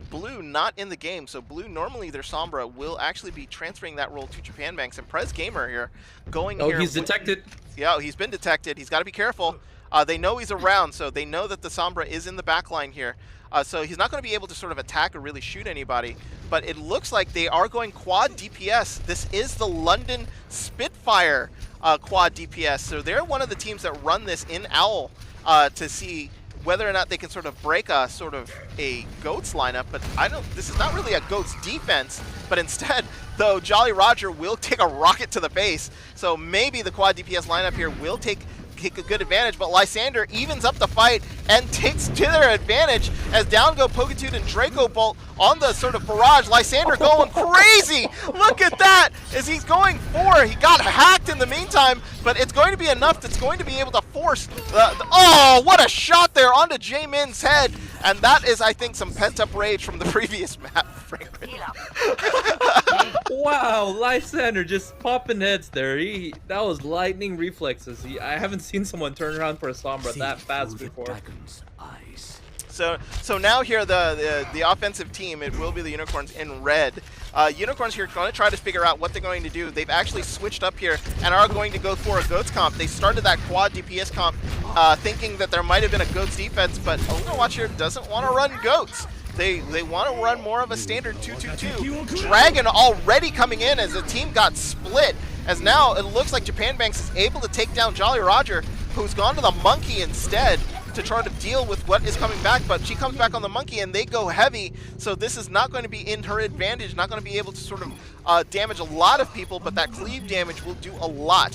Blue not in the game. So Blue, normally their Sombra, will actually be transferring that role to Japan Banks. And Prez Gamer here going here. Oh, he's detected. Yeah, he's been detected. He's got to be careful. They know he's around, so they know that the Sombra is in the back line here. So he's not going to be able to sort of attack or really shoot anybody. But it looks like they are going quad DPS. This is the London Spitfire quad DPS. So they're one of the teams that run this in Owl to see whether or not they can sort of break a sort of a Goats lineup. But this is not really a Goats defense, but instead, though, Jolly Roger will take a rocket to the face. So maybe the quad DPS lineup here will take a good advantage, but Lysander evens up the fight and takes to their advantage as down go Pokitude and Draco Bolt on the sort of barrage. Lysander going crazy! Look at that! As he's going for, he got hacked in the meantime, but it's going to be enough that's going to be able to force oh, what a shot there onto Jaemin's head! And that is, I think, some pent-up rage from the previous map, frankly. Wow, Lysander just popping heads there. That was lightning reflexes. I haven't seen someone turn around for a Sombra that fast before. So now here the offensive team, it will be the Unicorns in red. Unicorns here are going to try to figure out what they're going to do. They've actually switched up here and are going to go for a Goats comp. They started that quad DPS comp thinking that there might have been a Goats defense, but OlderWatch here doesn't want to run Goats. They want to run more of a standard 2-2-2. Dragon already coming in as the team got split, as now it looks like Japan Banks is able to take down Jolly Roger, who's gone to the Monkey instead to try to deal with what is coming back, but she comes back on the Monkey and they go heavy, so this is not going to be in her advantage, not going to be able to sort of damage a lot of people, but that cleave damage will do a lot.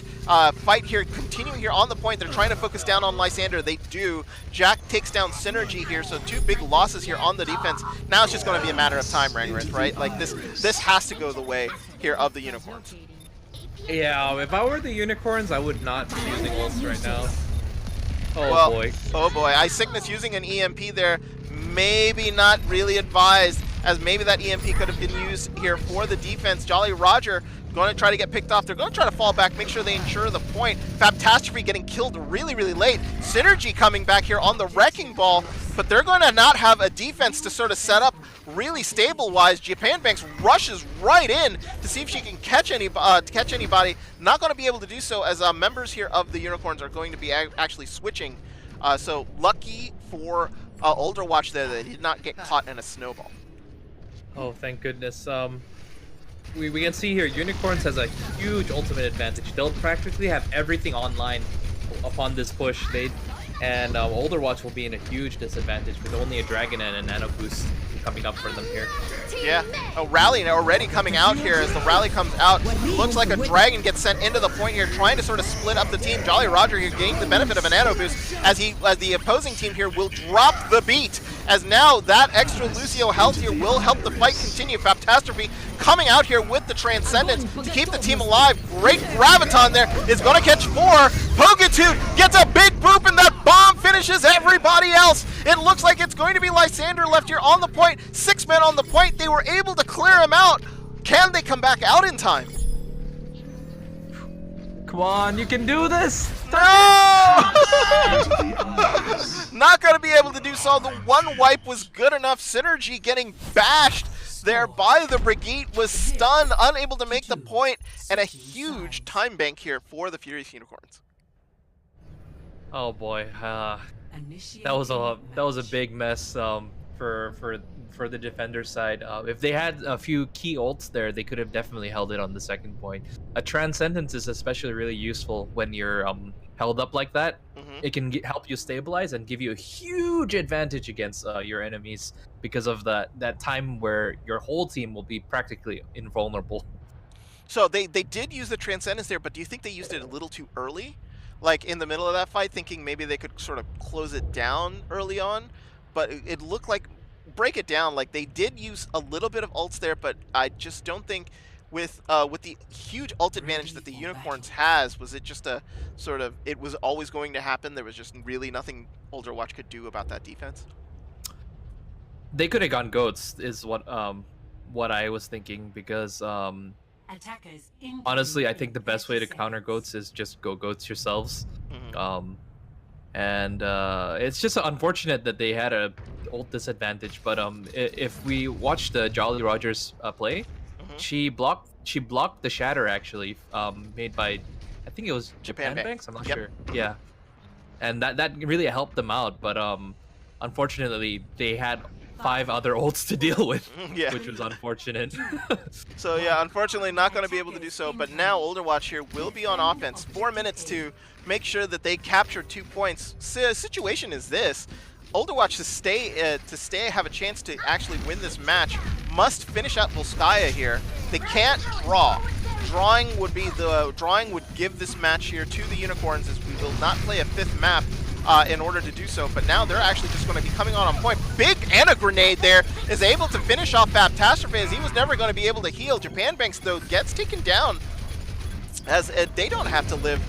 Fight here, continuing here on the point, they're trying to focus down on Lysander, they do. Jack takes down Synergy here, so 2 big losses here on the defense. Now it's just going to be a matter of time, Rangrith, right? Like this has to go the way here of the Unicorns. Yeah, if I were the Unicorns, I would not be using ults right now. Oh boy. Oh boy. Sickness using an EMP there. Maybe not really advised, as maybe that EMP could have been used here for the defense. Jolly Roger going to try to get picked off. They're going to try to fall back, make sure they ensure the point. Fabtastrophe getting killed really, really late. Synergy coming back here on the Wrecking Ball, but they're going to not have a defense to sort of set up really stable-wise. Japan Banks rushes right in to see if she can catch anybody. Not going to be able to do so, as members here of the Unicorns are going to be actually switching. So lucky for OlderWatch there that did not get caught in a snowball. Oh, thank goodness. We can see here, Unicorns has a huge ultimate advantage. They'll practically have everything online upon this push. And OlderWatch will be in a huge disadvantage with only a Dragon and a Nano Boost coming up for them here. Yeah, a rally already coming out here. As the rally comes out, looks like a Dragon gets sent into the point here, trying to sort of split up the team. Jolly Roger here gaining the benefit of a Nano Boost as the opposing team here will drop the beat, as now that extra Lucio health here will help the fight continue. Faptastrophe coming out here with the Transcendence to keep the team alive. Great Graviton there is going to catch 4. Pogatude gets a big boop, and that bomb finishes everybody else. It looks like it's going to be Lysander left here on the point. 6 men on the point. They were able to clear him out. Can they come back out in time? Come on, you can do this! No! Not going to be able to do so. The one wipe was good enough. Synergy getting bashed there by the Brigitte, was stunned, unable to make the point, and a huge time bank here for the Furious Unicorns. Oh boy, that was a big mess for the defender side. If they had a few key ults there, they could have definitely held it on the second point. A Transcendence is especially really useful when you're held up like that. It can help you stabilize and give you a huge advantage against your enemies because of that time where your whole team will be practically invulnerable. So they did use the Transcendence there, but do you think they used it a little too early? Like in the middle of that fight, thinking maybe they could sort of close it down early on? But it looked like, break it down, like they did use a little bit of ults there, but I just don't think with the huge ult advantage that the Unicorns has, was it just a sort of, it was always going to happen? There was just really nothing OlderWatch could do about that defense? They could have gone goats, is what I was thinking, because honestly, I think the best way to counter goats is just go goats yourselves. And it's just unfortunate that they had a ult disadvantage. But if we watch the Jolly Rogers play, she blocked the shatter actually, made by, I think it was Japan Banks. I'm not sure. Yeah, and that really helped them out. But unfortunately, they had 5 other ults to deal with, which was unfortunate. So yeah, unfortunately not going to be able to do so, but now OlderWatch here will be on offense. 4 minutes to make sure that they capture 2 points. So, situation is this: OlderWatch to stay have a chance to actually win this match must finish out Volskaya here. They can't draw. Drawing would give this match here to the Unicorns, as we will not play a 5th map in order to do so, but now they're actually just going to be coming on point. Big Ana Grenade there is able to finish off Faptastrophe, as he was never going to be able to heal. Japan Banks, though, gets taken down, as they don't have to live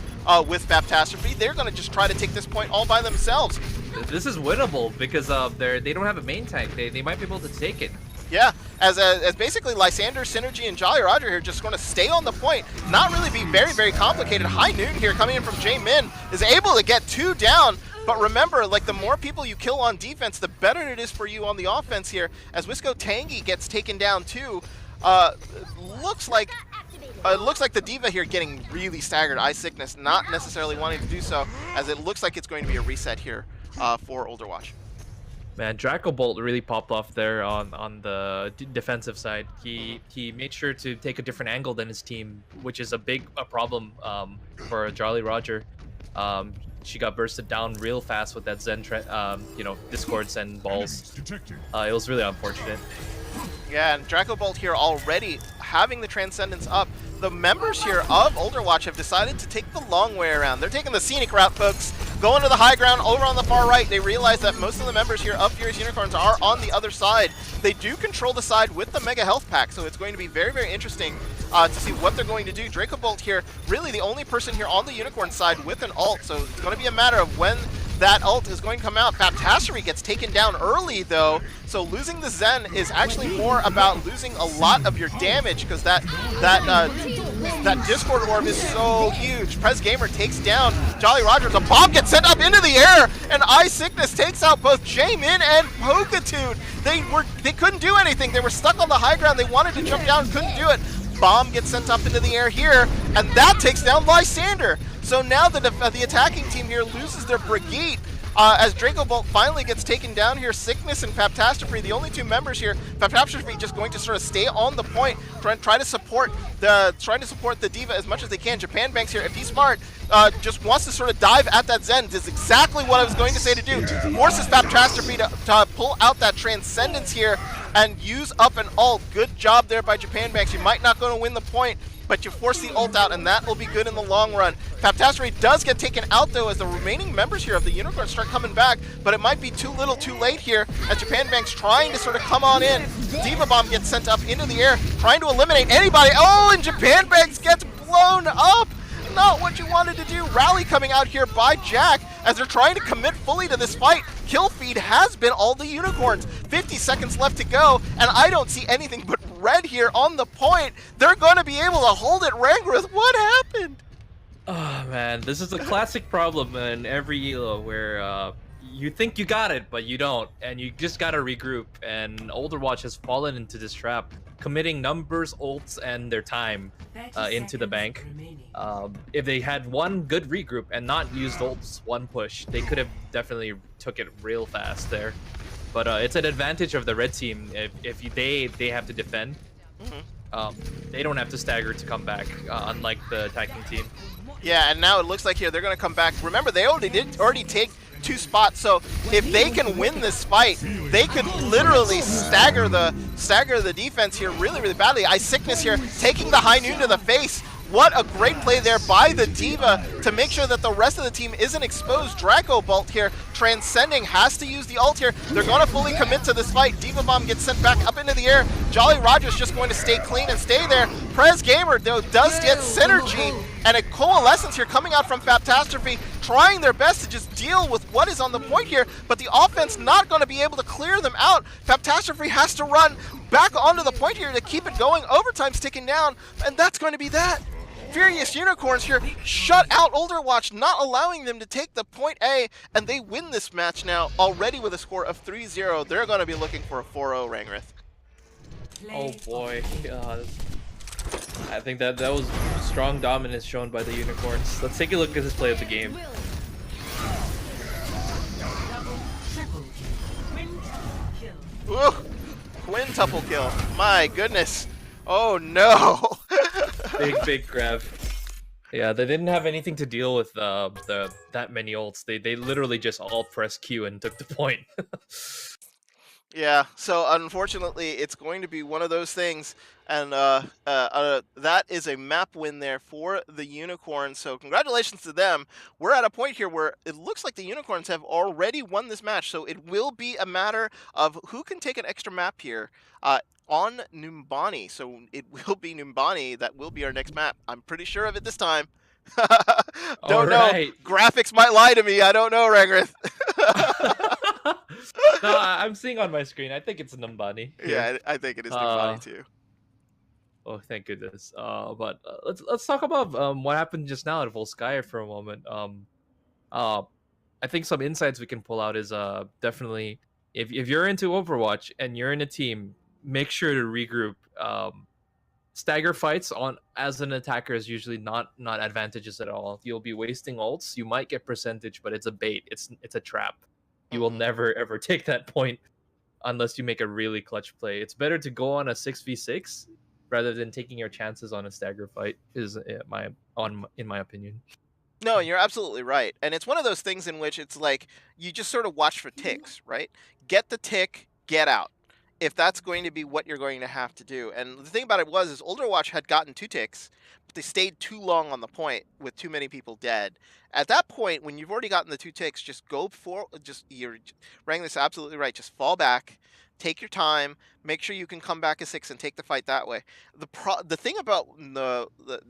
with Faptastrophe. They're going to just try to take this point all by themselves. This is winnable because they don't have a main tank. They might be able to take it. Yeah, as basically Lysander, Synergy, and Jolly Roger here just going to stay on the point, not really be very, very complicated. High Noon here coming in from Jaemin is able to get 2 down, but remember, like, the more people you kill on defense, the better it is for you on the offense here, as Wisco Tangy gets taken down too. Looks like the D.Va here getting really staggered. Eye Sickness not necessarily wanting to do so, as it looks like it's going to be a reset here for OlderWatch. Man, Draco Bolt really popped off there on the defensive side. He made sure to take a different angle than his team, which is a problem for Jolly Roger. She got bursted down real fast with that Zen, Discords and balls. It was really unfortunate. Yeah, and Draco Bolt here already having the Transcendence up. The members here of OlderWatch have decided to take the long way around. They're taking the scenic route, folks. Going to the high ground over on the far right. They realize that most of the members here of Furious Unicorns are on the other side. They do control the side with the Mega Health Pack, so it's going to be very, very interesting to see what they're going to do. Draco Bolt here, really the only person here on the Unicorn side with an ult, so it's going to be a matter of when that ult is going to come out. Faptastrophe gets taken down early, though, so losing the Zen is actually more about losing a lot of your damage, because that Discord Orb is so huge. Prez Gamer takes down Jolly Rogers. A bomb gets sent up into the air, and Eye Sickness takes out both Jaemin and Pokatude. They couldn't do anything. They were stuck on the high ground. They wanted to jump down, couldn't do it. Bomb gets sent up into the air here, and that takes down Lysander. So now the attacking team here loses their Brigitte. as Draco Bolt finally gets taken down here. Sickness and Faptastrophe, the only two members here. Faptastrophe just going to sort of stay on the point, trying to support the Diva as much as they can. Japan Banks here, if he's smart, just wants to sort of dive at that Zen. This is exactly what I was going to say to do. Forces Faptastrophe to pull out that Transcendence here and use up an ult. Good job there by Japan Banks. You might not going to win the point, but you force the ult out, and that will be good in the long run. Faptastrophe does get taken out, though, as the remaining members here of the Unicorn start coming back, but it might be too little too late here as Japan Banks trying to sort of come on in. Diva Bomb gets sent up into the air, trying to eliminate anybody. Oh, and Japan Banks gets blown up! Not what you wanted to do. Rally coming out here by Jack as they're trying to commit fully to this fight. Kill feed has been all the Unicorns. 50 seconds left to go, and I don't see anything but red here on the point. They're going to be able to hold it. Rangrith, what happened? Oh man, this is a classic problem in every elo where you think you got it, but you don't, and you just gotta regroup. And OlderWatch has fallen into this trap, committing numbers, ults, and their time into the bank. If they had one good regroup and not used ults one push, they could have definitely took it real fast there. But it's an advantage of the red team if they have to defend. They don't have to stagger to come back, unlike the attacking team. Yeah, and now it looks like here they're going to come back. Remember, they already take 2 spots, so if they can win this fight, they could literally stagger the defense here really badly. Sickness here taking the high noon to the face. What a great play there by the Diva to make sure that the rest of the team isn't exposed. Draco Bolt here, transcending, has to use the ult here. They're going to fully commit to this fight. Diva Bomb gets sent back up into the air. Jolly Roger's just going to stay clean and stay there. Prez Gamer, though, does get synergy, and a coalescence here coming out from Faptastrophe, trying their best to just deal with what is on the point here, but the offense not going to be able to clear them out. Faptastrophe has to run back onto the point here to keep it going. Overtime's ticking down, and that's going to be that. Furious Unicorns here shut out OlderWatch, not allowing them to take the point A, and they win this match now already with a score of 3-0. They're going to be looking for a 4-0 Rangrith. Oh boy, I think that was strong dominance shown by the Unicorns. Let's take a look at this play of the game. Ooh, quintuple kill. My goodness. Oh no. Big grab. Yeah, they didn't have anything to deal with that many ults. They literally just all pressed Q and took the point. Yeah, so unfortunately, it's going to be one of those things, and that is a map win there for the Unicorns, so congratulations to them. We're at a point here where it looks like the Unicorns have already won this match, so it will be a matter of who can take an extra map here on Numbani. So it will be Numbani that will be our next map. I'm pretty sure of it this time. Don't know. Graphics might lie to me. I don't know, Rangrith. No, I'm seeing on my screen. I think it's Numbani. Yeah, I think it is Numbani too. Oh, thank goodness. But let's talk about what happened just now at Volskaya for a moment. I think some insights we can pull out is definitely if you're into Overwatch and you're in a team, make sure to regroup. Stagger fights on as an attacker is usually not advantageous at all. You'll be wasting ults. You might get percentage, but it's a bait. It's a trap. You will never ever take that point unless you make a really clutch play. It's better to go on a 6v6 rather than taking your chances on a stagger fight. In my opinion. No, you're absolutely right. And it's one of those things in which it's like you just sort of watch for ticks, right? Get the tick, get out. If that's going to be what you're going to have to do. And the thing about it is OlderWatch had gotten 2 ticks, but they stayed too long on the point with too many people dead. At that point, when you've already gotten the 2 ticks, just go for, you're Rangrith's absolutely right. Just fall back, take your time, make sure you can come back a 6 and take the fight that way. The thing about the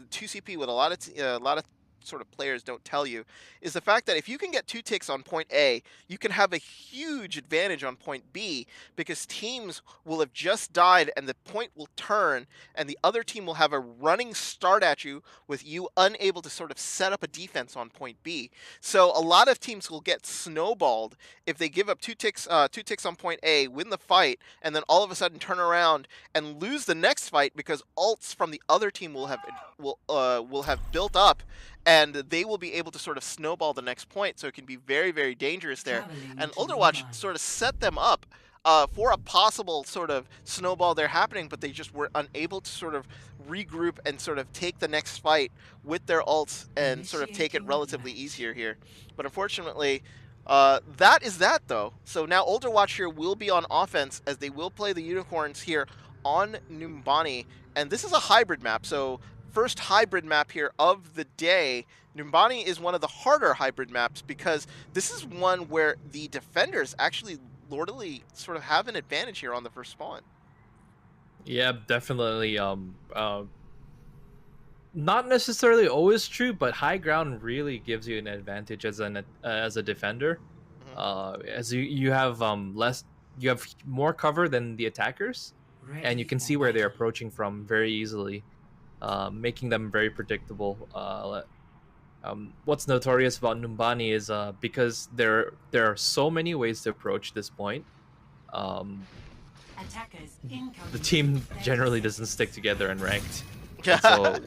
2CP with a lot of sort of players don't tell you is the fact that if you can get 2 ticks on point A, you can have a huge advantage on point B because teams will have just died and the point will turn and the other team will have a running start at you with you unable to sort of set up a defense on point B. So a lot of teams will get snowballed if they give up 2 ticks on point A, win the fight, and then all of a sudden turn around and lose the next fight because ults from the other team will have built up. and they will be able to sort of snowball the next point, so it can be very, very dangerous there. Traveling And to OlderWatch Numbani. sort of set them up for a possible sort of snowball there happening, but they just were unable to sort of regroup and sort of take the next fight with their ults and sort of take it Initiating relatively match. easier here. But unfortunately, that is that though. So now OlderWatch here will be on offense as they will play the Unicorns here on Numbani, and this is a hybrid map. So first hybrid map here of the day. Numbani is one of the harder hybrid maps because this is one where the defenders actually lordily sort of have an advantage here on the first spawn. Yeah, definitely. Not necessarily always true, but high ground really gives you an advantage as a defender. As you have you have more cover than the attackers, and you can see where they're approaching from very easily, making them very predictable. What's notorious about Numbani is because there are so many ways to approach this point. The team generally doesn't stick together in ranked. And so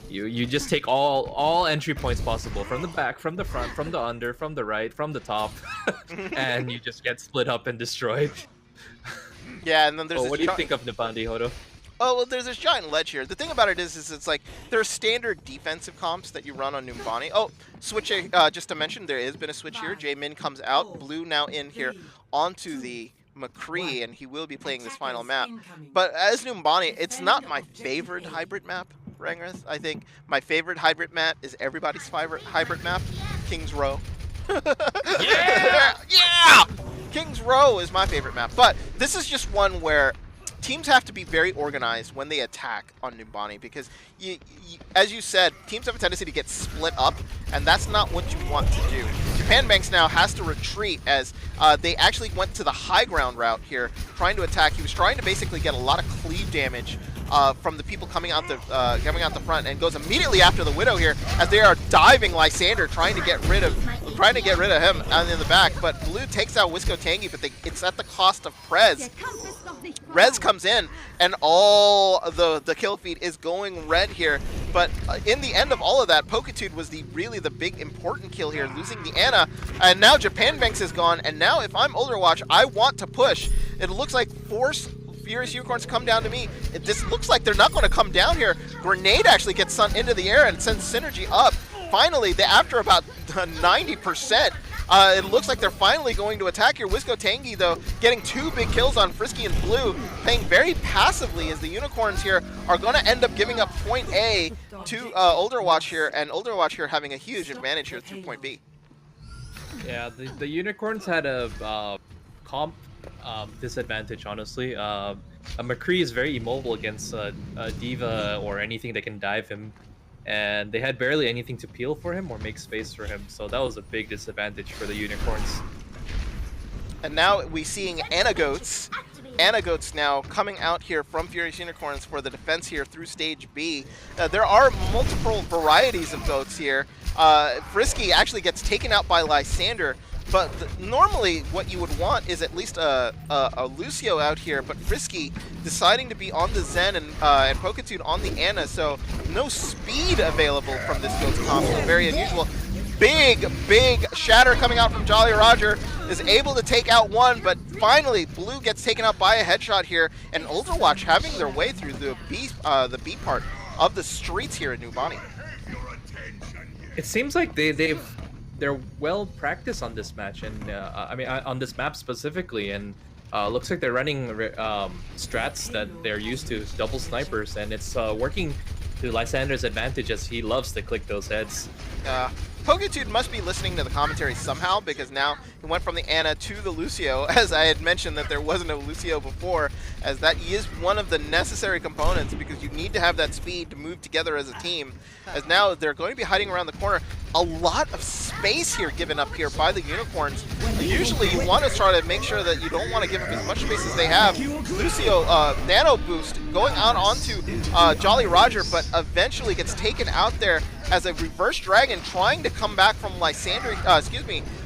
you just take all entry points possible, from the back, from the front, from the under, from the right, from the top, and you just get split up and destroyed. Yeah, and then there's What do you think of Numbani, Hodo? Oh, well, there's this giant ledge here. The thing about it is it's like there are standard defensive comps that you run on Numbani. Oh, switch, just to mention, there has been a switch here. Jaemin comes out, Blue now in here onto the McCree, and he will be playing this final map. But as Numbani, it's not my favorite hybrid map, Rangrith. I think my favorite hybrid map is everybody's favorite hybrid map, King's Row. Yeah! Yeah! King's Row is my favorite map, but this is just one where teams have to be very organized when they attack on Numbani, because as you said, teams have a tendency to get split up, and that's not what you want to do. Japan Banks now has to retreat as they actually went to the high ground route here, trying to attack. He was trying to basically get a lot of cleave damage from the people coming out the front, and goes immediately after the Widow here as they are diving Lysander, trying to get rid of him in the back. But Blue takes out Wisco Tangy, but it's at the cost of Prez. Rez comes in, and all the kill feed is going red here. But in the end of all of that, Pokitude was really the big important kill here, losing the Ana. And now Japan Banks is gone, and now if I'm OlderWatch, I want to push. It looks like force Furious Unicorns come down to me. This looks like they're not going to come down here. Grenade actually gets sent into the air and sends Synergy up. Finally, after about 90%, it looks like they're finally going to attack here. Wisco Tangy, though, getting 2 big kills on Frisky and Blue, playing very passively as the Unicorns here are going to end up giving up point A to OlderWatch here, and OlderWatch here having a huge advantage here through point B. Yeah, the Unicorns had a comp disadvantage, honestly. A McCree is very immobile against a D.Va or anything that can dive him, and they had barely anything to peel for him or make space for him, so that was a big disadvantage for the Unicorns. And now we're seeing Anagoats. Anagoats now coming out here from Furious Unicorns for the defense here through stage B. There are multiple varieties of goats here. Frisky actually gets taken out by Lysander, but normally what you would want is at least a Lucio out here, but Frisky deciding to be on the Zen and Pokitude on the Ana, so no speed available from this goat's comp, so very unusual. Big shatter coming out from Jolly Roger, is able to take out one, but finally Blue gets taken out by a headshot here, and OlderWatch having their way through the B part of the streets here in Numbani. It seems like they're well practiced on this match, and I mean on this map specifically, and looks like they're running strats that they're used to, double snipers, and it's working to Lysander's advantage as he loves to click those heads. Pokitude must be listening to the commentary somehow, because now he went from the Ana to the Lucio, as I had mentioned that there wasn't a Lucio before, as that is one of the necessary components, because you need to have that speed to move together as a team, as now they're going to be hiding around the corner. A lot of space here given up here by the Unicorns. Usually you want to try to make sure that you don't want to give up as much space as they have. Lucio, nano boost, going out onto Jolly Roger, but eventually gets taken out there as a reverse dragon trying to come back from Lysander,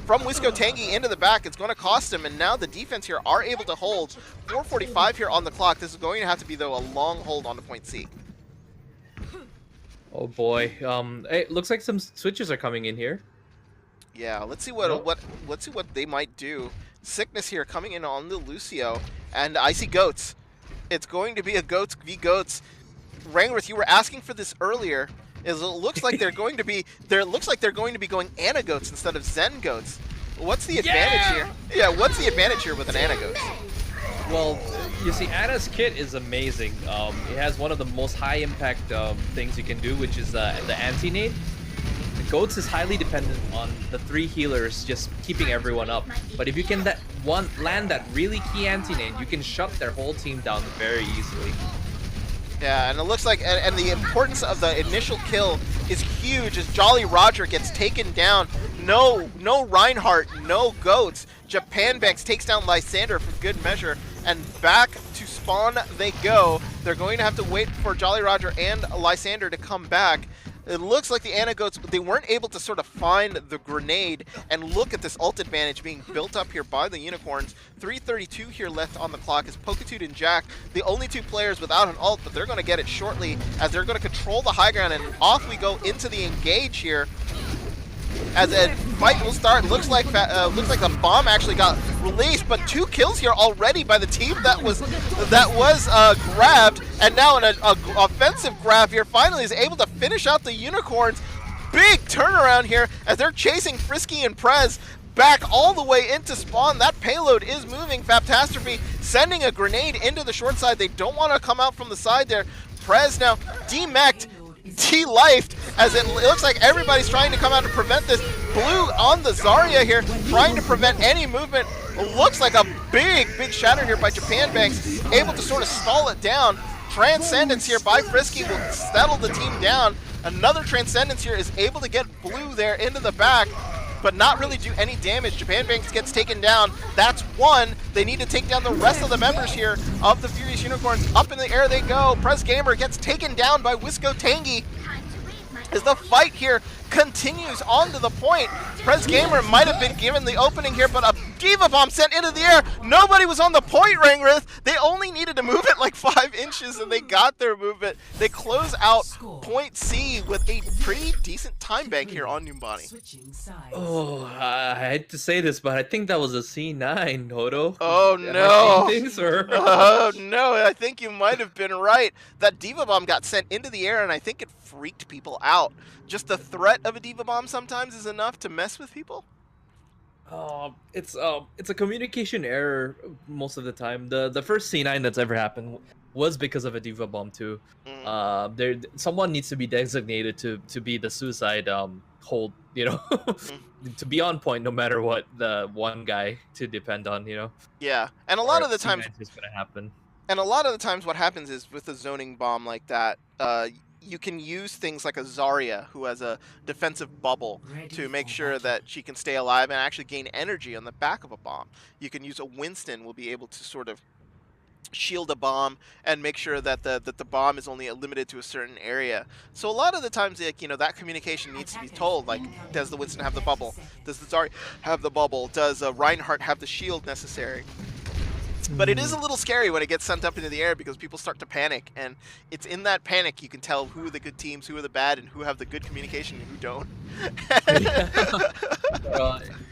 from Wisco Tangy into the back. It's going to cost him, and now the defense here are able to hold. 4:45 here on the clock. This is going to have to be, though, a long hold on to point C. Oh boy. It looks like some switches are coming in here. Yeah, let's see Nope. let's see what they might do. Sickness here coming in on the Lucio, and I see goats. It's going to be a goats v goats. Rangrith, you were asking for this earlier. It looks like they're going to be going Ana goats instead of Zen goats. What's the advantage here? Yeah, what's the advantage here with an Ana goat? Well, you see, Ana's kit is amazing. It has one of the most high impact things you can do, which is the anti-nade. The goats is highly dependent on the 3 healers just keeping everyone up. But if you can land that really key anti-nade, you can shut their whole team down very easily. Yeah, and it looks like, and the importance of the initial kill is huge as Jolly Roger gets taken down. No Reinhardt, no goats. Japan Banks takes down Lysander for good measure, and back to spawn they go. They're going to have to wait for Jolly Roger and Lysander to come back. It looks like the Ana goats, they weren't able to sort of find the grenade, and look at this ult advantage being built up here by the Unicorns. 3:32 here left on the clock as Pokitude and Jack, the only 2 players without an ult, but they're going to get it shortly as they're going to control the high ground, and off we go into the engage here. As a fight will start, looks like the bomb actually got released, but 2 kills here already by the team that was grabbed, and now an offensive grab here finally is able to finish out the Unicorns. Big turnaround here as they're chasing Frisky and Prez back all the way into spawn. That payload is moving. Faptastrophe sending a grenade into the short side. They don't want to come out from the side there. Prez now demeched, de-lifed, as it looks like everybody's trying to come out to prevent this. Blue on the Zarya here, trying to prevent any movement. Looks like a big shatter here by Japan Banks, able to sort of stall it down. Transcendence here by Frisky will settle the team down. Another Transcendence here is able to get Blue there into the back, but not really do any damage. Japan Banks gets taken down. That's 1. They need to take down the rest of the members here of the Furious Unicorns. Up in the air they go. Press Gamer gets taken down by Wisco Tangy. As the fight here continues on to the point. Prez Gamer might have been given the opening here, but a Diva Bomb sent into the air. Nobody was on the point, Rangrith. They only needed to move it like 5 inches, and they got their movement. They close out point C with a pretty decent time bank here on Numbani. Oh, I hate to say this, but I think that was a C9, Hodo. Oh Am I no! saying things, or? Oh no! I think you might have been right. That Diva Bomb got sent into the air, and I think it freaked people out. Just the threat of a Diva Bomb sometimes is enough to mess with people. It's a communication error most of the time. The first C9 that's ever happened was because of a Diva Bomb too. Someone needs to be designated to be the suicide hold, you know, to be on point no matter what, the one guy to depend on, you know. Yeah, and a lot of the times it's gonna happen. And a lot of the times what happens is with a zoning bomb like that, you can use things like a Zarya, who has a defensive bubble, to make sure that she can stay alive and actually gain energy on the back of a bomb. You can use a Winston, will be able to sort of shield a bomb and make sure that the bomb is only limited to a certain area. So a lot of the times, like, you know, that communication needs to be told, like, does the Winston have the bubble? Does the Zarya have the bubble? Does Reinhardt have the shield necessary? But it is a little scary when it gets sent up into the air because people start to panic, and it's in that panic you can tell who are the good teams, who are the bad, and who have the good communication and who don't.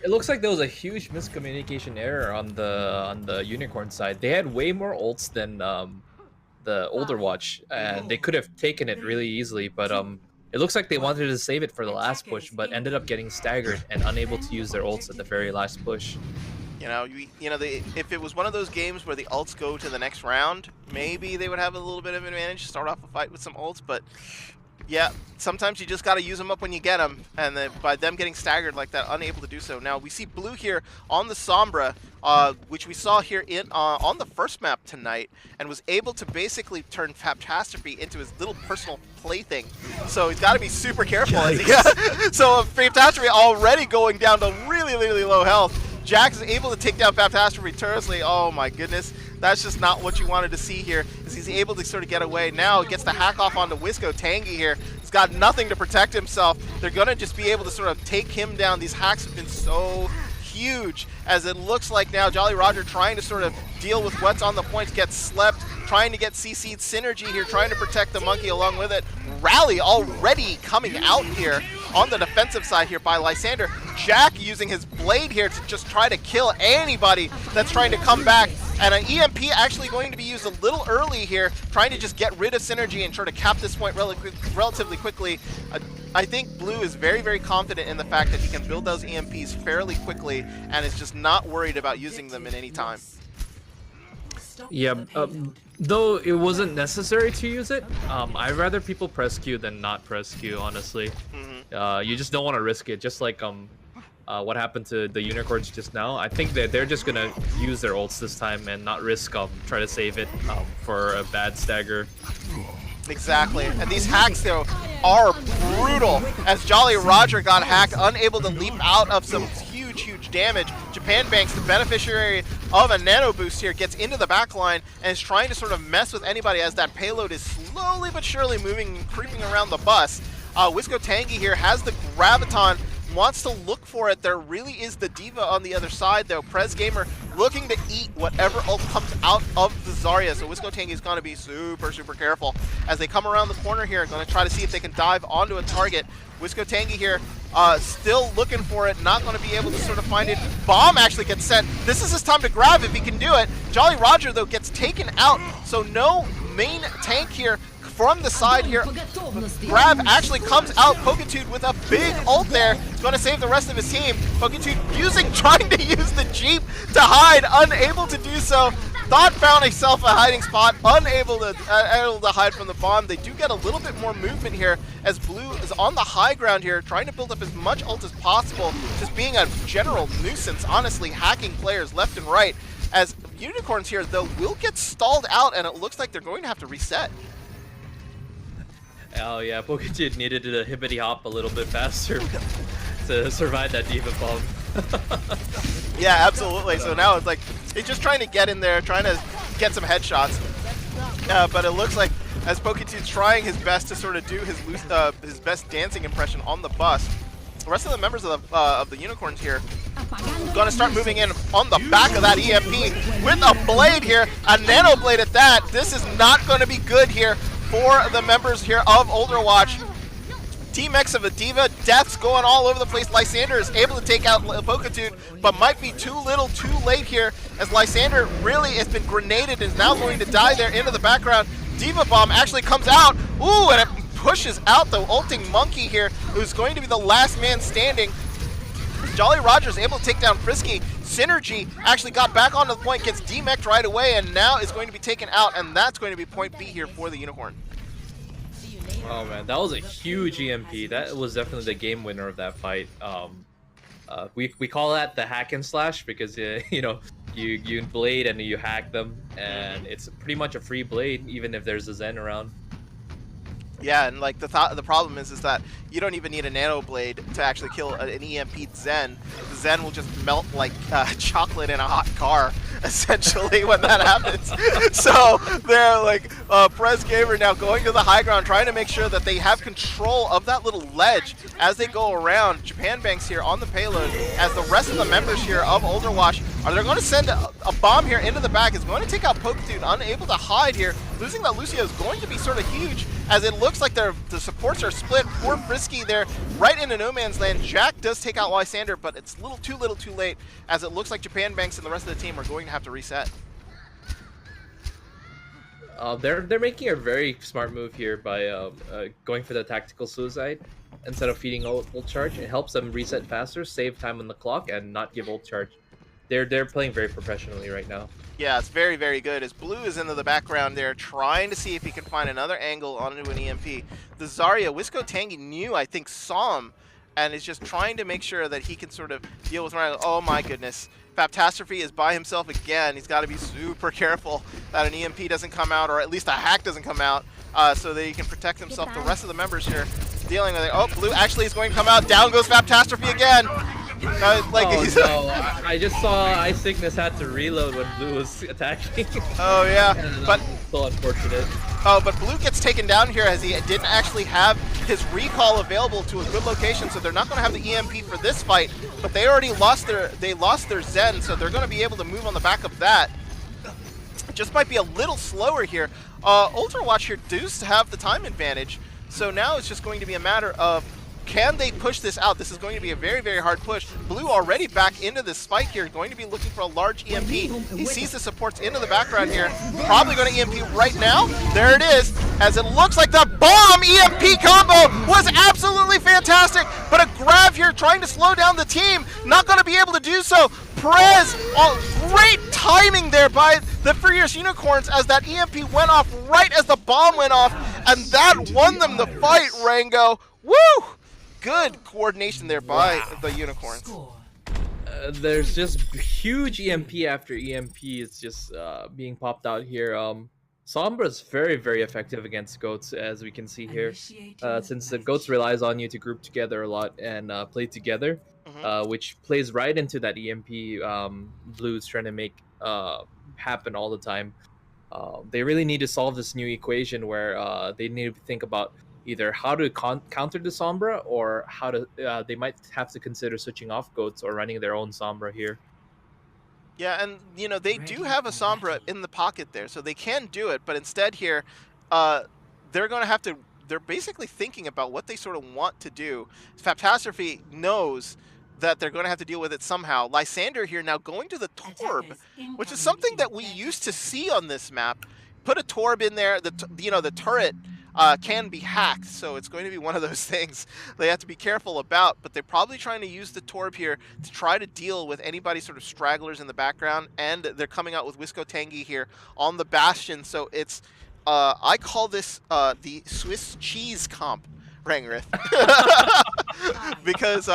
It looks like there was a huge miscommunication error on the Unicorn side. They had way more ults than the OlderWatch, and they could have taken it really easily, but it looks like they wanted to save it for the last push, but ended up getting staggered and unable to use their ults at the very last push. You know, if it was one of those games where the ults go to the next round, maybe they would have a little bit of an advantage, start off a fight with some ults, but yeah, sometimes you just got to use them up when you get them, and then by them getting staggered like that, unable to do so. Now, we see Blue here on the Sombra, which we saw here on the first map tonight, and was able to basically turn Faptastrophe into his little personal plaything. So he's got to be super careful. So Faptastrophe already going down to really, really low health. Jack is able to take down Faptastrophe turtlessly. Oh my goodness, that's just not what you wanted to see here, is he's able to sort of get away. Now he gets the hack off onto Wisco Tangy here. He's got nothing to protect himself. They're going to just be able to sort of take him down. These hacks have been so huge, as it looks like now Jolly Roger trying to sort of deal with what's on the points, gets slept, trying to get CC'd synergy here, trying to protect the monkey along with it. Rally already coming out here on the defensive side here by Lysander. Jack using his blade here to just try to kill anybody that's trying to come back. And an EMP actually going to be used a little early here, trying to just get rid of synergy and try to cap this point relatively quickly. I think Blue is very, very confident in the fact that he can build those EMPs fairly quickly and is just not worried about using them in any time. Yeah, though it wasn't necessary to use it, I'd rather people press Q than not press Q, honestly. You just don't want to risk it, just like what happened to the unicorns just now. I think that they're just gonna use their ults this time and not risk try to save it for a bad stagger. Exactly, and these hacks though are brutal, as Jolly Roger got hacked, unable to leap out of some huge damage. Japan Banks, the beneficiary of a nano boost here, gets into the back line and is trying to sort of mess with anybody as that payload is slowly but surely moving and creeping around the bus. Wisco Tangy here has the Graviton, wants to look for it. There really is the Diva on the other side though. Prez Gamer looking to eat whatever ult comes out of the Zarya, so Wisco Tangy is going to be super careful as they come around the corner here, going to try to see if they can dive onto a target. Wisco Tangy here still looking for it, not going to be able to sort of find it. Bomb actually gets sent. This is his time to grab if he can do it. Jolly Roger though gets taken out, so no main tank here from the side here. Grab actually comes out. Pokitude with a big ult there. He's going to save the rest of his team. Pokitude trying to use the Jeep to hide, unable to do so. Thought found himself a hiding spot, unable to hide from the bomb. They do get a little bit more movement here as Blue is on the high ground here, trying to build up as much ult as possible, just being a general nuisance, honestly, hacking players left and right. As Unicorns here, though, will get stalled out, and it looks like they're going to have to reset. Oh yeah, Pokitude needed to hippity hop a little bit faster to survive that Diva bomb. Yeah, absolutely. So now it's like he's just trying to get in there, trying to get some headshots. But it looks like as Pokitude's trying his best to sort of do his best dancing impression on the bus, the rest of the members of the Unicorns here going to start moving in on the back of that EMP with a blade here, a nano blade at that. This is not going to be good here for the members here of OlderWatch. Team X of a Diva, deaths going all over the place. Lysander is able to take out Pokitude, but might be too little too late here, as Lysander really has been grenaded and is now going to die there into the background. Diva Bomb actually comes out, ooh, and it pushes out the ulting monkey here, who's going to be the last man standing. Jolly Roger's able to take down Frisky. Synergy actually got back onto the point, gets demeched right away, and now is going to be taken out, and that's going to be point B here for the Unicorn. Oh man, that was a huge EMP. That was definitely the game winner of that fight. We call that the hack and slash because you know, you blade and you hack them, and it's pretty much a free blade even if there's a Zen around. Yeah, and like the problem is that you don't even need a nano blade to actually kill an EMP Zen. The Zen will just melt like chocolate in a hot car, essentially, when that happens. So they're like Prez Gamer now going to the high ground, trying to make sure that they have control of that little ledge as they go around. Japan Banks here on the payload, as the rest of the members here of OlderWatch are they're going to send a bomb here into the back. Is going to take out Pokitude, unable to hide here. Losing that Lucio is going to be sort of huge, as it looks like the supports are split. Poor Frisky there, right into no man's land. Jack does take out Lysander, but it's a little too late, as it looks like Japan Banks and the rest of the team are going to have to reset. They're making a very smart move here by going for the tactical suicide instead of feeding ult charge. It helps them reset faster, save time on the clock, and not give ult charge. They're playing very professionally right now. Yeah, it's very, very good, as Blue is into the background there, trying to see if he can find another angle onto an EMP. The Zarya, Wisco Tangy knew, I think, saw him, and is just trying to make sure that he can sort of deal with Ryan. Oh my goodness. Faptastrophe is by himself again. He's got to be super careful that an EMP doesn't come out, or at least a hack doesn't come out, so that he can protect himself. The rest of the members here dealing with it. Oh, Blue actually is going to come out. Down goes Faptastrophe again. I just saw Ice Sickness had to reload when Blue was attacking. Oh yeah, but so unfortunate. Oh, but Blue gets taken down here as he didn't actually have his recall available to a good location, so they're not going to have the EMP for this fight. But they already lost their Zen, so they're going to be able to move on the back of that. just might be a little slower here. OlderWatch here does have the time advantage, so now it's just going to be a matter of, can they push this out? This is going to be a very, very hard push. Blue already back into this fight here, going to be looking for a large EMP. He sees the supports into the background here. Probably going to EMP right now. There it is, as it looks like the bomb EMP combo was absolutely fantastic, but a grab here trying to slow down the team. Not going to be able to do so. Prez, great timing there by the Furious Unicorns as that EMP went off right as the bomb went off, and that won them the fight, Rango. Woo! Good coordination there by the Unicorns. There's just huge EMP after EMP. It's just being popped out here. Sombra's very, very effective against goats, as we can see here. Since the goats relies on you to group together a lot and play together, which plays right into that EMP Blue's trying to make happen all the time. They really need to solve this new equation where they need to think about either how to counter the Sombra, or how to they might have to consider switching off goats or running their own Sombra here. Yeah, and you know, they do have a Sombra in the pocket there, so they can do it, but instead here they're going to have to, they're basically thinking about what they sort of want to do. Faptastrophe knows that they're going to have to deal with it somehow. Lysander here now going to the Torb, which is something that we used to see on this map. Put a Torb in there, the turret can be hacked, so it's going to be one of those things they have to be careful about, but they're probably trying to use the Torb here to try to deal with anybody sort of stragglers in the background, and they're coming out with Wisco Tangi here on the Bastion, so it's, I call this the Swiss cheese comp, Rangrith. Because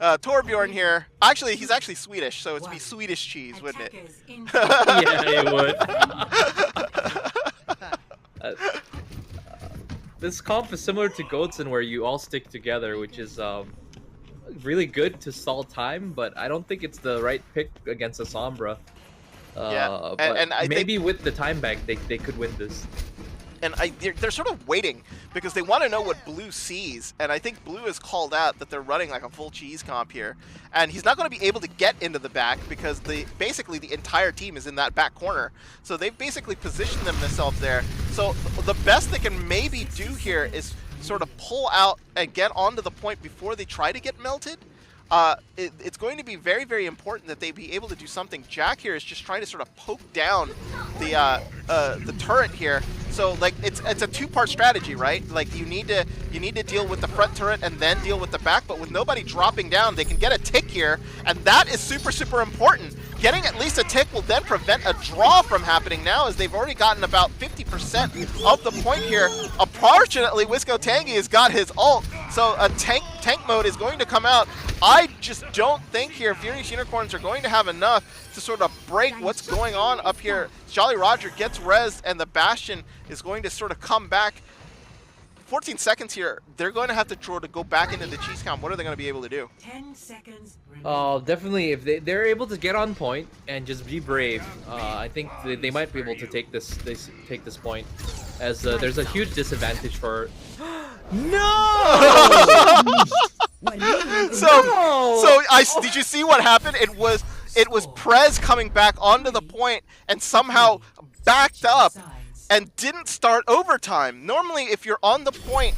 Torbjorn here, actually, he's actually Swedish, so it'd be Swedish cheese, wouldn't it? Yeah, it would. This comp is similar to Goatson, where you all stick together, which is really good to stall time, but I don't think it's the right pick against a Sombra. Yeah, and I maybe think, with the time bank, they could win this. And they're sort of waiting because they want to know what Blue sees, and I think Blue has called out that they're running like a full cheese comp here, and he's not going to be able to get into the back because basically the entire team is in that back corner, so they've basically positioned themselves there. So the best they can maybe do here is sort of pull out and get onto the point before they try to get melted. It's going to be very, very important that they be able to do something. Jack here is just trying to sort of poke down the turret here. So like it's a two-part strategy, right? Like you need to deal with the front turret and then deal with the back. But with nobody dropping down, they can get a tick here, and that is super, super important. Getting at least a tick will then prevent a draw from happening now, as they've already gotten about 50% of the point here. Unfortunately, Wisco Tangi has got his ult, so a tank mode is going to come out. I just don't think here Furious Unicorns are going to have enough to sort of break what's going on up here. Jolly Roger gets rezzed, and the Bastion is going to sort of come back. 14 seconds here. They're going to have to try to go back into the cheese comp. What are they going to be able to do? 10 seconds. Oh, definitely. If they're able to get on point and just be brave, I think they might be able to take this point, as there's a huge disadvantage for. No! Did you see what happened? It was Prez coming back onto the point and somehow backed up and didn't start overtime. Normally, if you're on the point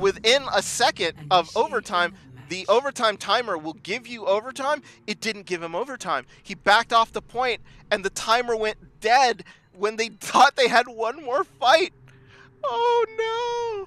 within a second of overtime, the overtime timer will give you overtime. It didn't give him overtime. He backed off the point, and the timer went dead when they thought they had one more fight. Oh no!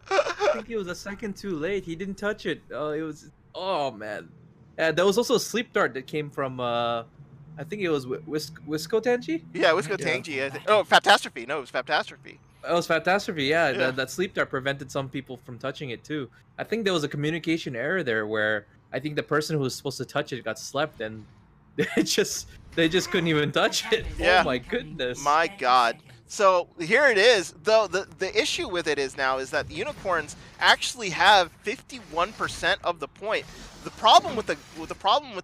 I think it was a second too late. He didn't touch it. Oh man. There was also a sleep dart that came from I think it was Wisco Tangi? Yeah, Wisco Tangi. Oh, Faptastrophe. No, it was Faptastrophe. It was Faptastrophe, yeah. That sleep dart prevented some people from touching it too. I think there was a communication error there where I think the person who was supposed to touch it got slept, and they just couldn't even touch it. Yeah. Oh my goodness. My God. So here it is. Though the issue with it is now is that the Unicorns actually have 51% of the point. The problem with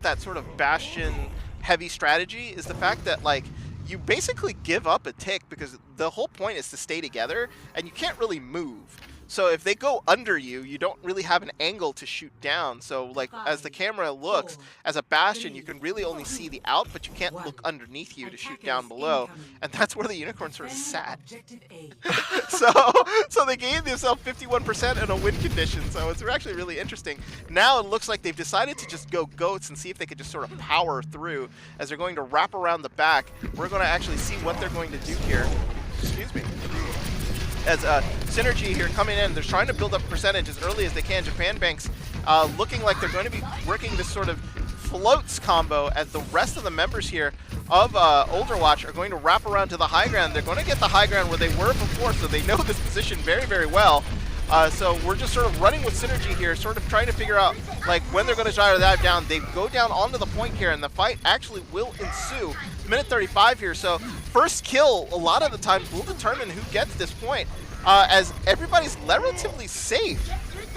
that sort of Bastion heavy strategy is the fact that like you basically give up a tick because the whole point is to stay together and you can't really move. So if they go under you, you don't really have an angle to shoot down. So like as the camera looks, as a Bastion, you can really only see the out, but you can't look underneath you to shoot down below. And that's where the Unicorn sort of sat. So they gave themselves 51% in a win condition. So it's actually really interesting. Now it looks like they've decided to just go goats and see if they could just sort of power through as they're going to wrap around the back. We're going to actually see what they're going to do here. Excuse me. As Synergy here coming in, they're trying to build up percentage as early as they can. Japan Banks looking like they're going to be working this sort of floats combo as the rest of the members here of OlderWatch are going to wrap around to the high ground. They're going to get the high ground where they were before, so they know this position very, very well. So we're just sort of running with Synergy here, sort of trying to figure out like when they're going to try that down. They go down onto the point here, and the fight actually will ensue. Minute 35 here, so first kill a lot of the times will determine who gets this point, as everybody's relatively safe.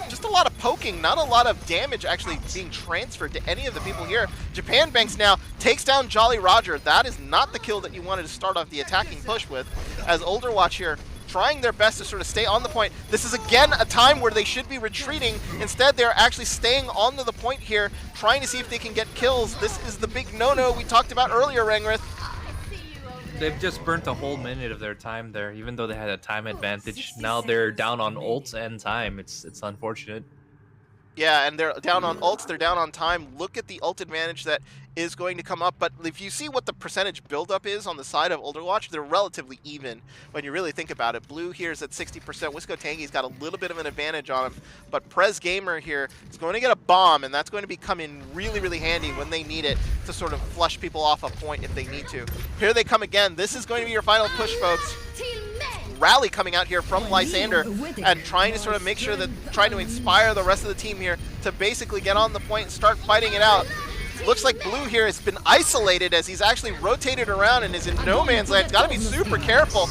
Just a lot of poking, not a lot of damage actually being transferred to any of the people here. Japan Banks now takes down Jolly Roger. That is not the kill that you wanted to start off the attacking push with, as OlderWatch here trying their best to sort of stay on the point. This is again a time where they should be retreating. Instead, they're actually staying onto the point here, trying to see if they can get kills. This is the big no-no we talked about earlier, Rangrith. They've just burnt a whole minute of their time there, even though they had a time advantage. Now they're down on ults and time. It's unfortunate. Yeah, and they're down on ults, they're down on time. Look at the ult advantage that is going to come up, but if you see what the percentage buildup is on the side of OlderWatch, they're relatively even when you really think about it. Blue here is at 60%, Wisco Tangy's got a little bit of an advantage on him, but Prez Gamer here is going to get a bomb, and that's going to be coming really, really handy when they need it to sort of flush people off a point if they need to. Here they come again. This is going to be your final push, folks. Rally coming out here from Lysander and trying to sort of make sure that, trying to inspire the rest of the team here to basically get on the point and start fighting it out. Looks like Blue here has been isolated as he's actually rotated around and is in no man's land. He's got to be super careful.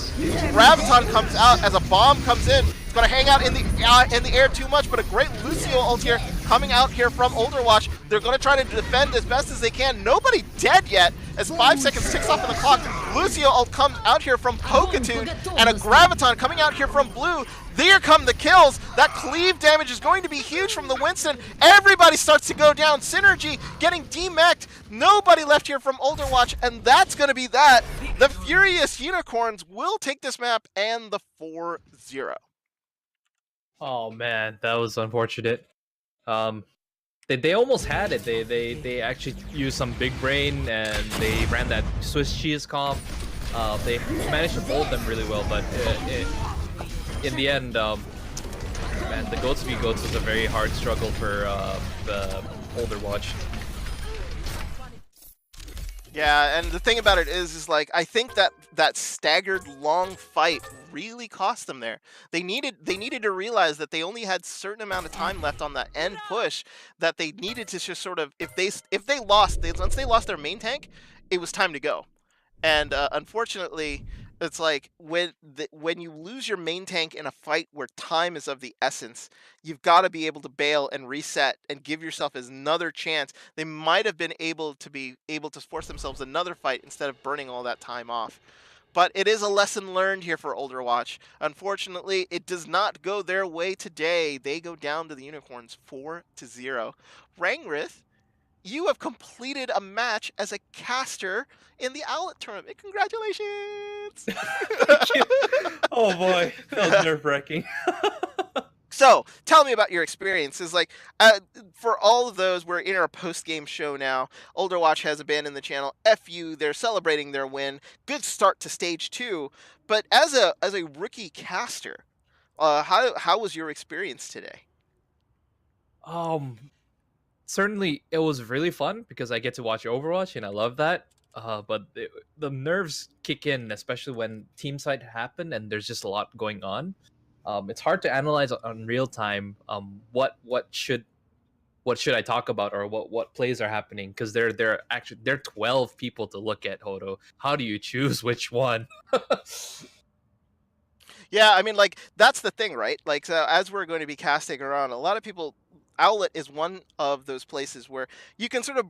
Graviton comes out as a bomb comes in. It's going to hang out in the air too much, but a great Lucio ult here coming out here from OlderWatch. They're going to try to defend as best as they can. Nobody dead yet as 5 seconds ticks off on the clock. Lucio ult comes out here from Pokitude and a Graviton coming out here from Blue. There come the kills. That cleave damage is going to be huge from the Winston. Everybody starts to go down. Synergy getting demeched. Nobody left here from OlderWatch, and that's going to be that. The Furious Unicorns will take this map and the 4-0. Oh man, that was unfortunate. They almost had it. They actually used some big brain and they ran that Swiss cheese comp. They managed to hold them really well, but in the end, man, the Goats v Goats was a very hard struggle for the OlderWatch. Yeah, and the thing about it is like I think that staggered long fight really cost them there. They needed to realize that they only had certain amount of time left on that end push, that they needed to just sort of if they lost, once they lost their main tank, it was time to go. And unfortunately, it's like when you lose your main tank in a fight where time is of the essence, you've got to be able to bail and reset and give yourself another chance. They might have been able to force themselves another fight instead of burning all that time off. But it is a lesson learned here for OlderWatch. Unfortunately, it does not go their way today. They go down to the Unicorns 4-0. Rangrith, you have completed a match as a caster in the Owlet tournament. Congratulations! Thank you. Oh boy, that was nerve-wracking. So, tell me about your experiences. Like, for all of those, we're in our post-game show now. OlderWatch has abandoned the channel. F you, they're celebrating their win. Good start to stage 2. But as a rookie caster, how was your experience today? Certainly it was really fun because I get to watch Overwatch and I love that. But the nerves kick in, especially when team fight happen and there's just a lot going on. It's hard to analyze on real time. What should I talk about or what plays are happening, because there are 12 people to look at, Hodo. How do you choose which one? Yeah, I mean, like, that's the thing, right? Like, so as we're going to be casting around, a lot of people, Owlet is one of those places where you can sort of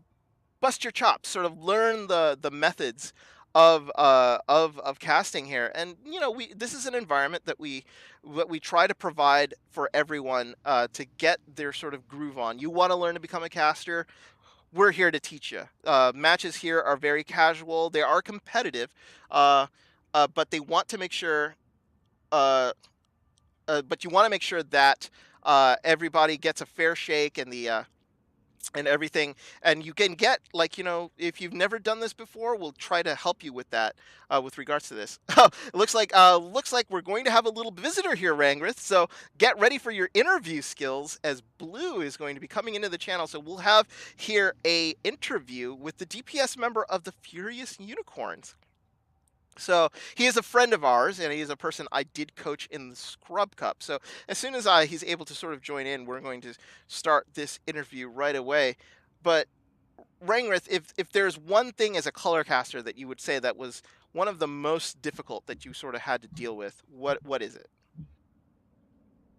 bust your chops, sort of learn the methods of casting here. And we this is an environment that we try to provide for everyone to get their sort of groove on. You want to learn to become a caster, we're here to teach you. Matches here are very casual. They are competitive, uh, but they want to make sure. Uh, but you want to make sure that everybody gets a fair shake and everything. And you can get, like, if you've never done this before, we'll try to help you with that with regards to this. It looks like we're going to have a little visitor here, Rangrith. So get ready for your interview skills, as Blue is going to be coming into the channel. So we'll have here a interview with the DPS member of the Furious Unicorns. So he is a friend of ours, and he is a person I did coach in the Scrub Cup. So as soon as he's able to sort of join in, we're going to start this interview right away. But Rangrith, if there's one thing as a color caster that you would say that was one of the most difficult that you sort of had to deal with, what is it?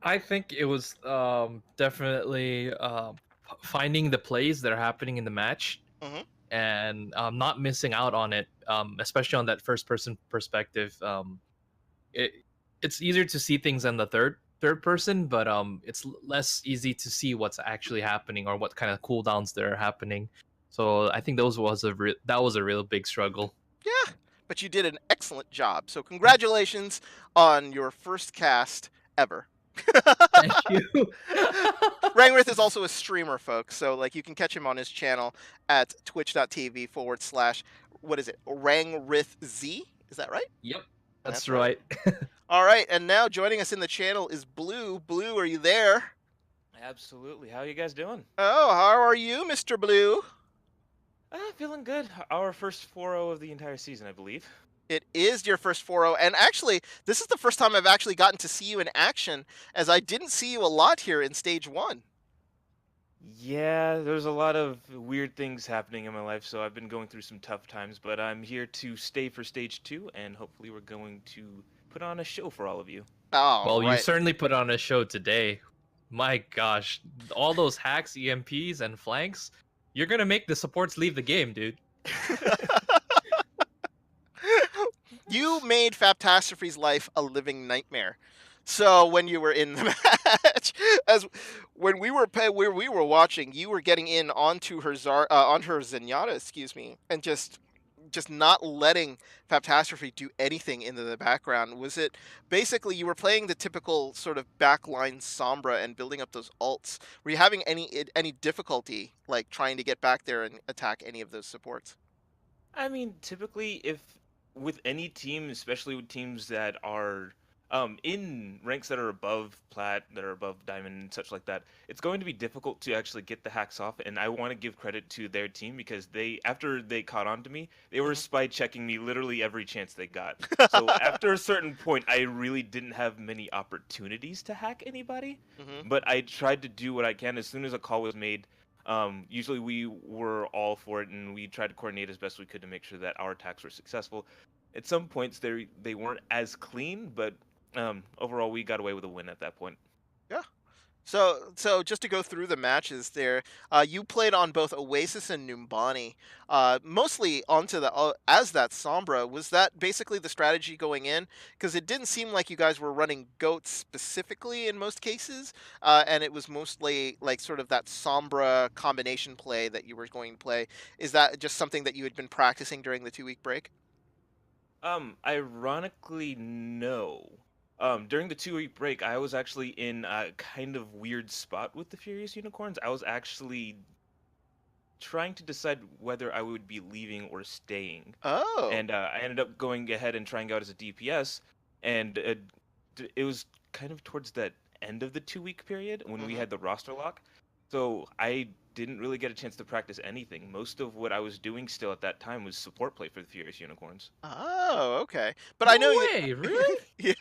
I think it was definitely finding the plays that are happening in the match Hmm. and not missing out on it, especially on that first person perspective. It it's easier to see things in the third person, but it's less easy to see what's actually happening or what kind of cooldowns that are happening. So I think that was a real big struggle. Yeah, but you did an excellent job. So congratulations on your first cast ever. Thank you. Rangrith is also a streamer, folks. So like you can catch him on his channel at twitch.tv/, what is it? Rangrith Z? Is that right? Yep, That's that's right. right. All right, and now joining us in the channel is Blue. Blue, are you there? Absolutely. How are you guys doing? Oh, how are you, Mr. Blue? Feeling good. Our first 4-0 of the entire season, I believe. It is your first 4-0, and actually, this is the first time I've actually gotten to see you in action, as I didn't see you a lot here in Stage 1. Yeah, there's a lot of weird things happening in my life, so I've been going through some tough times, but I'm here to stay for stage 2, and hopefully we're going to put on a show for all of you. Oh, Well, you right. certainly put on a show today. My gosh, all those hacks, EMPs, and flanks, you're gonna make the supports leave the game, dude. You made Faptastrophe's life a living nightmare. So when you were in the match, as when we were watching, you were getting in onto her onto her Zenyatta, excuse me, and just not letting Faptastrophe do anything into the background. Was it basically you were playing the typical sort of backline Sombra and building up those ults? Were you having any difficulty like trying to get back there and attack any of those supports? I mean, typically, if with any team, especially with teams that are in ranks that are above plat, that are above diamond, and such like that, it's going to be difficult to actually get the hacks off. And I want to give credit to their team because after they caught on to me, they were spy checking me literally every chance they got. So after a certain point, I really didn't have many opportunities to hack anybody. Mm-hmm. But I tried to do what I can as soon as a call was made. Usually we were all for it, and we tried to coordinate as best we could to make sure that our attacks were successful. At some points, they weren't as clean, but overall, we got away with a win at that point. Yeah. So just to go through the matches there, you played on both Oasis and Numbani, mostly onto the as that Sombra. Was that basically the strategy going in? Because it didn't seem like you guys were running goats specifically in most cases, and it was mostly like sort of that Sombra combination play that you were going to play. Is that just something that you had been practicing during the 2-week break? Ironically, no. During the 2-week break, I was actually in a kind of weird spot with the Furious Unicorns. I was actually trying to decide whether I would be leaving or staying. Oh. And I ended up going ahead and trying out as a DPS, and it was kind of towards that end of the 2-week period when we had the roster lock. So I didn't really get a chance to practice anything. Most of what I was doing still at that time was support play for the Furious Unicorns. Oh, okay. But No I know way, really? Yeah.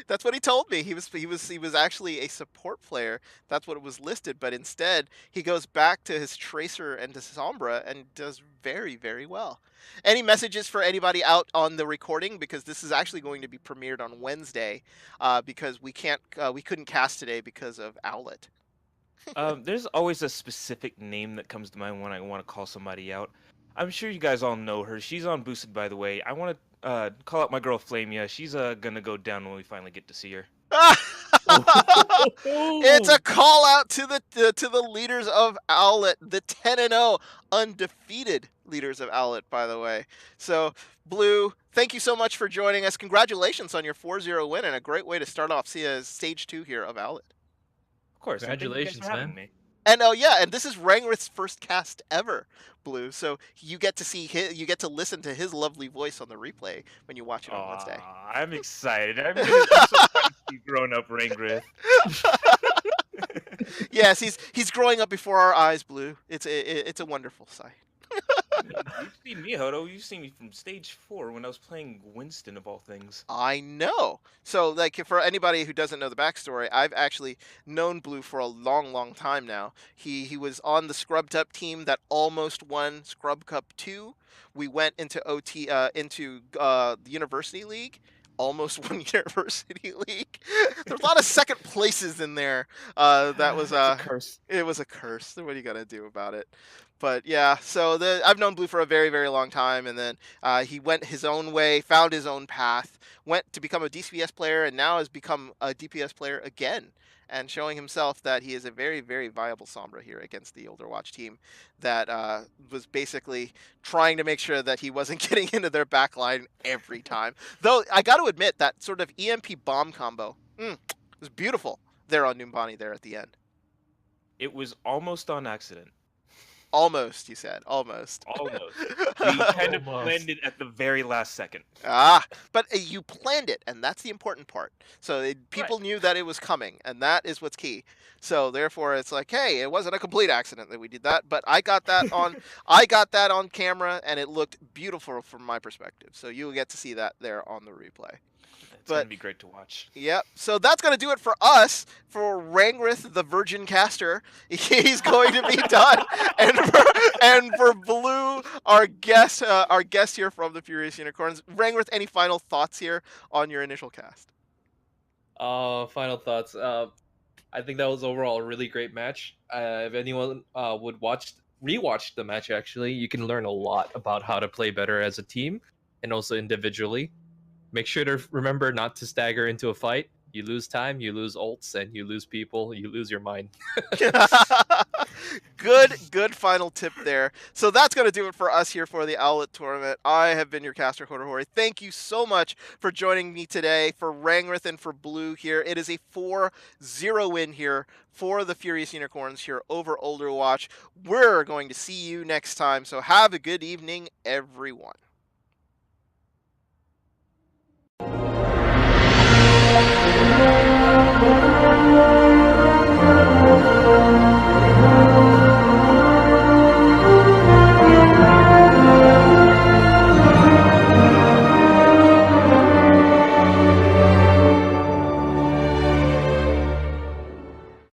That's what he told me. He was actually a support player. That's what it was listed, but instead he goes back to his Tracer and to Sombra and does very, very well. Any messages for anybody out on the recording, because this is actually going to be premiered on Wednesday, because we couldn't cast today because of Owlet. There's always a specific name that comes to mind when I want to call somebody out. I'm sure you guys all know her. She's on Boosted, by the way. I want to call out my girl Flamia. She's gonna go down when we finally get to see her. It's a call out to the leaders of Owlet, the 10-0 undefeated leaders of Owlet, by the way. So, Blue, thank you so much for joining us. Congratulations on your 4-0 win and a great way to start off stage 2 here of Owlet. Of course. and thank you guys Congratulations, for having man. me. And oh yeah, and this is Rangrith's first cast ever, Blue. So you get to you get to listen to his lovely voice on the replay when you watch it on Wednesday. Aw, I'm excited. I'm so excited to see grown up Rangrith. Yes, he's growing up before our eyes, Blue. It's a wonderful sight. You've seen me, Hodo. You've seen me from stage 4 when I was playing Winston, of all things. I know. So, like, for anybody who doesn't know the backstory, I've actually known Blue for a long, long time now. He was on the Scrubbed Up team that almost won Scrub Cup 2. We went into the University League. Almost won University League. There's a lot of second places in there. That was It's a curse. It was a curse. What are you gonna do about it? But yeah, so I've known Blue for a very, very long time, and then he went his own way, found his own path, went to become a DPS player, and now has become a DPS player again, and showing himself that he is a very, very viable Sombra here against the OlderWatch team that was basically trying to make sure that he wasn't getting into their backline every time. Though I got to admit that sort of EMP bomb combo was beautiful there on Numbani there at the end. It was almost on accident. Almost, you said. Almost. Almost. We kind of Almost. planned it at the very last second. But you planned it, and that's the important part. So people knew that it was coming, and that is what's key. So therefore, it's like, hey, it wasn't a complete accident that we did that, but I got that on camera, and it looked beautiful from my perspective. So you will get to see that there on the replay. It's going to be great to watch. Yep. So that's going to do it for us, for Rangrith, the Virgin Caster. He's going to be done. And for Blue, our guest here from the Furious Unicorns. Rangrith, any final thoughts here on your initial cast? Final thoughts. I think that was overall a really great match. If anyone would rewatch the match, actually, you can learn a lot about how to play better as a team and also individually. Make sure to remember not to stagger into a fight. You lose time, you lose ults, and you lose people, you lose your mind. Good final tip there. So that's going to do it for us here for the Owlet tournament. I have been your caster, Hodorhori. Thank you so much for joining me today for Rangrith and for Blue here. It is a 4-0 win here for the Furious Unicorns here over OlderWatch. We're going to see you next time, so have a good evening, everyone.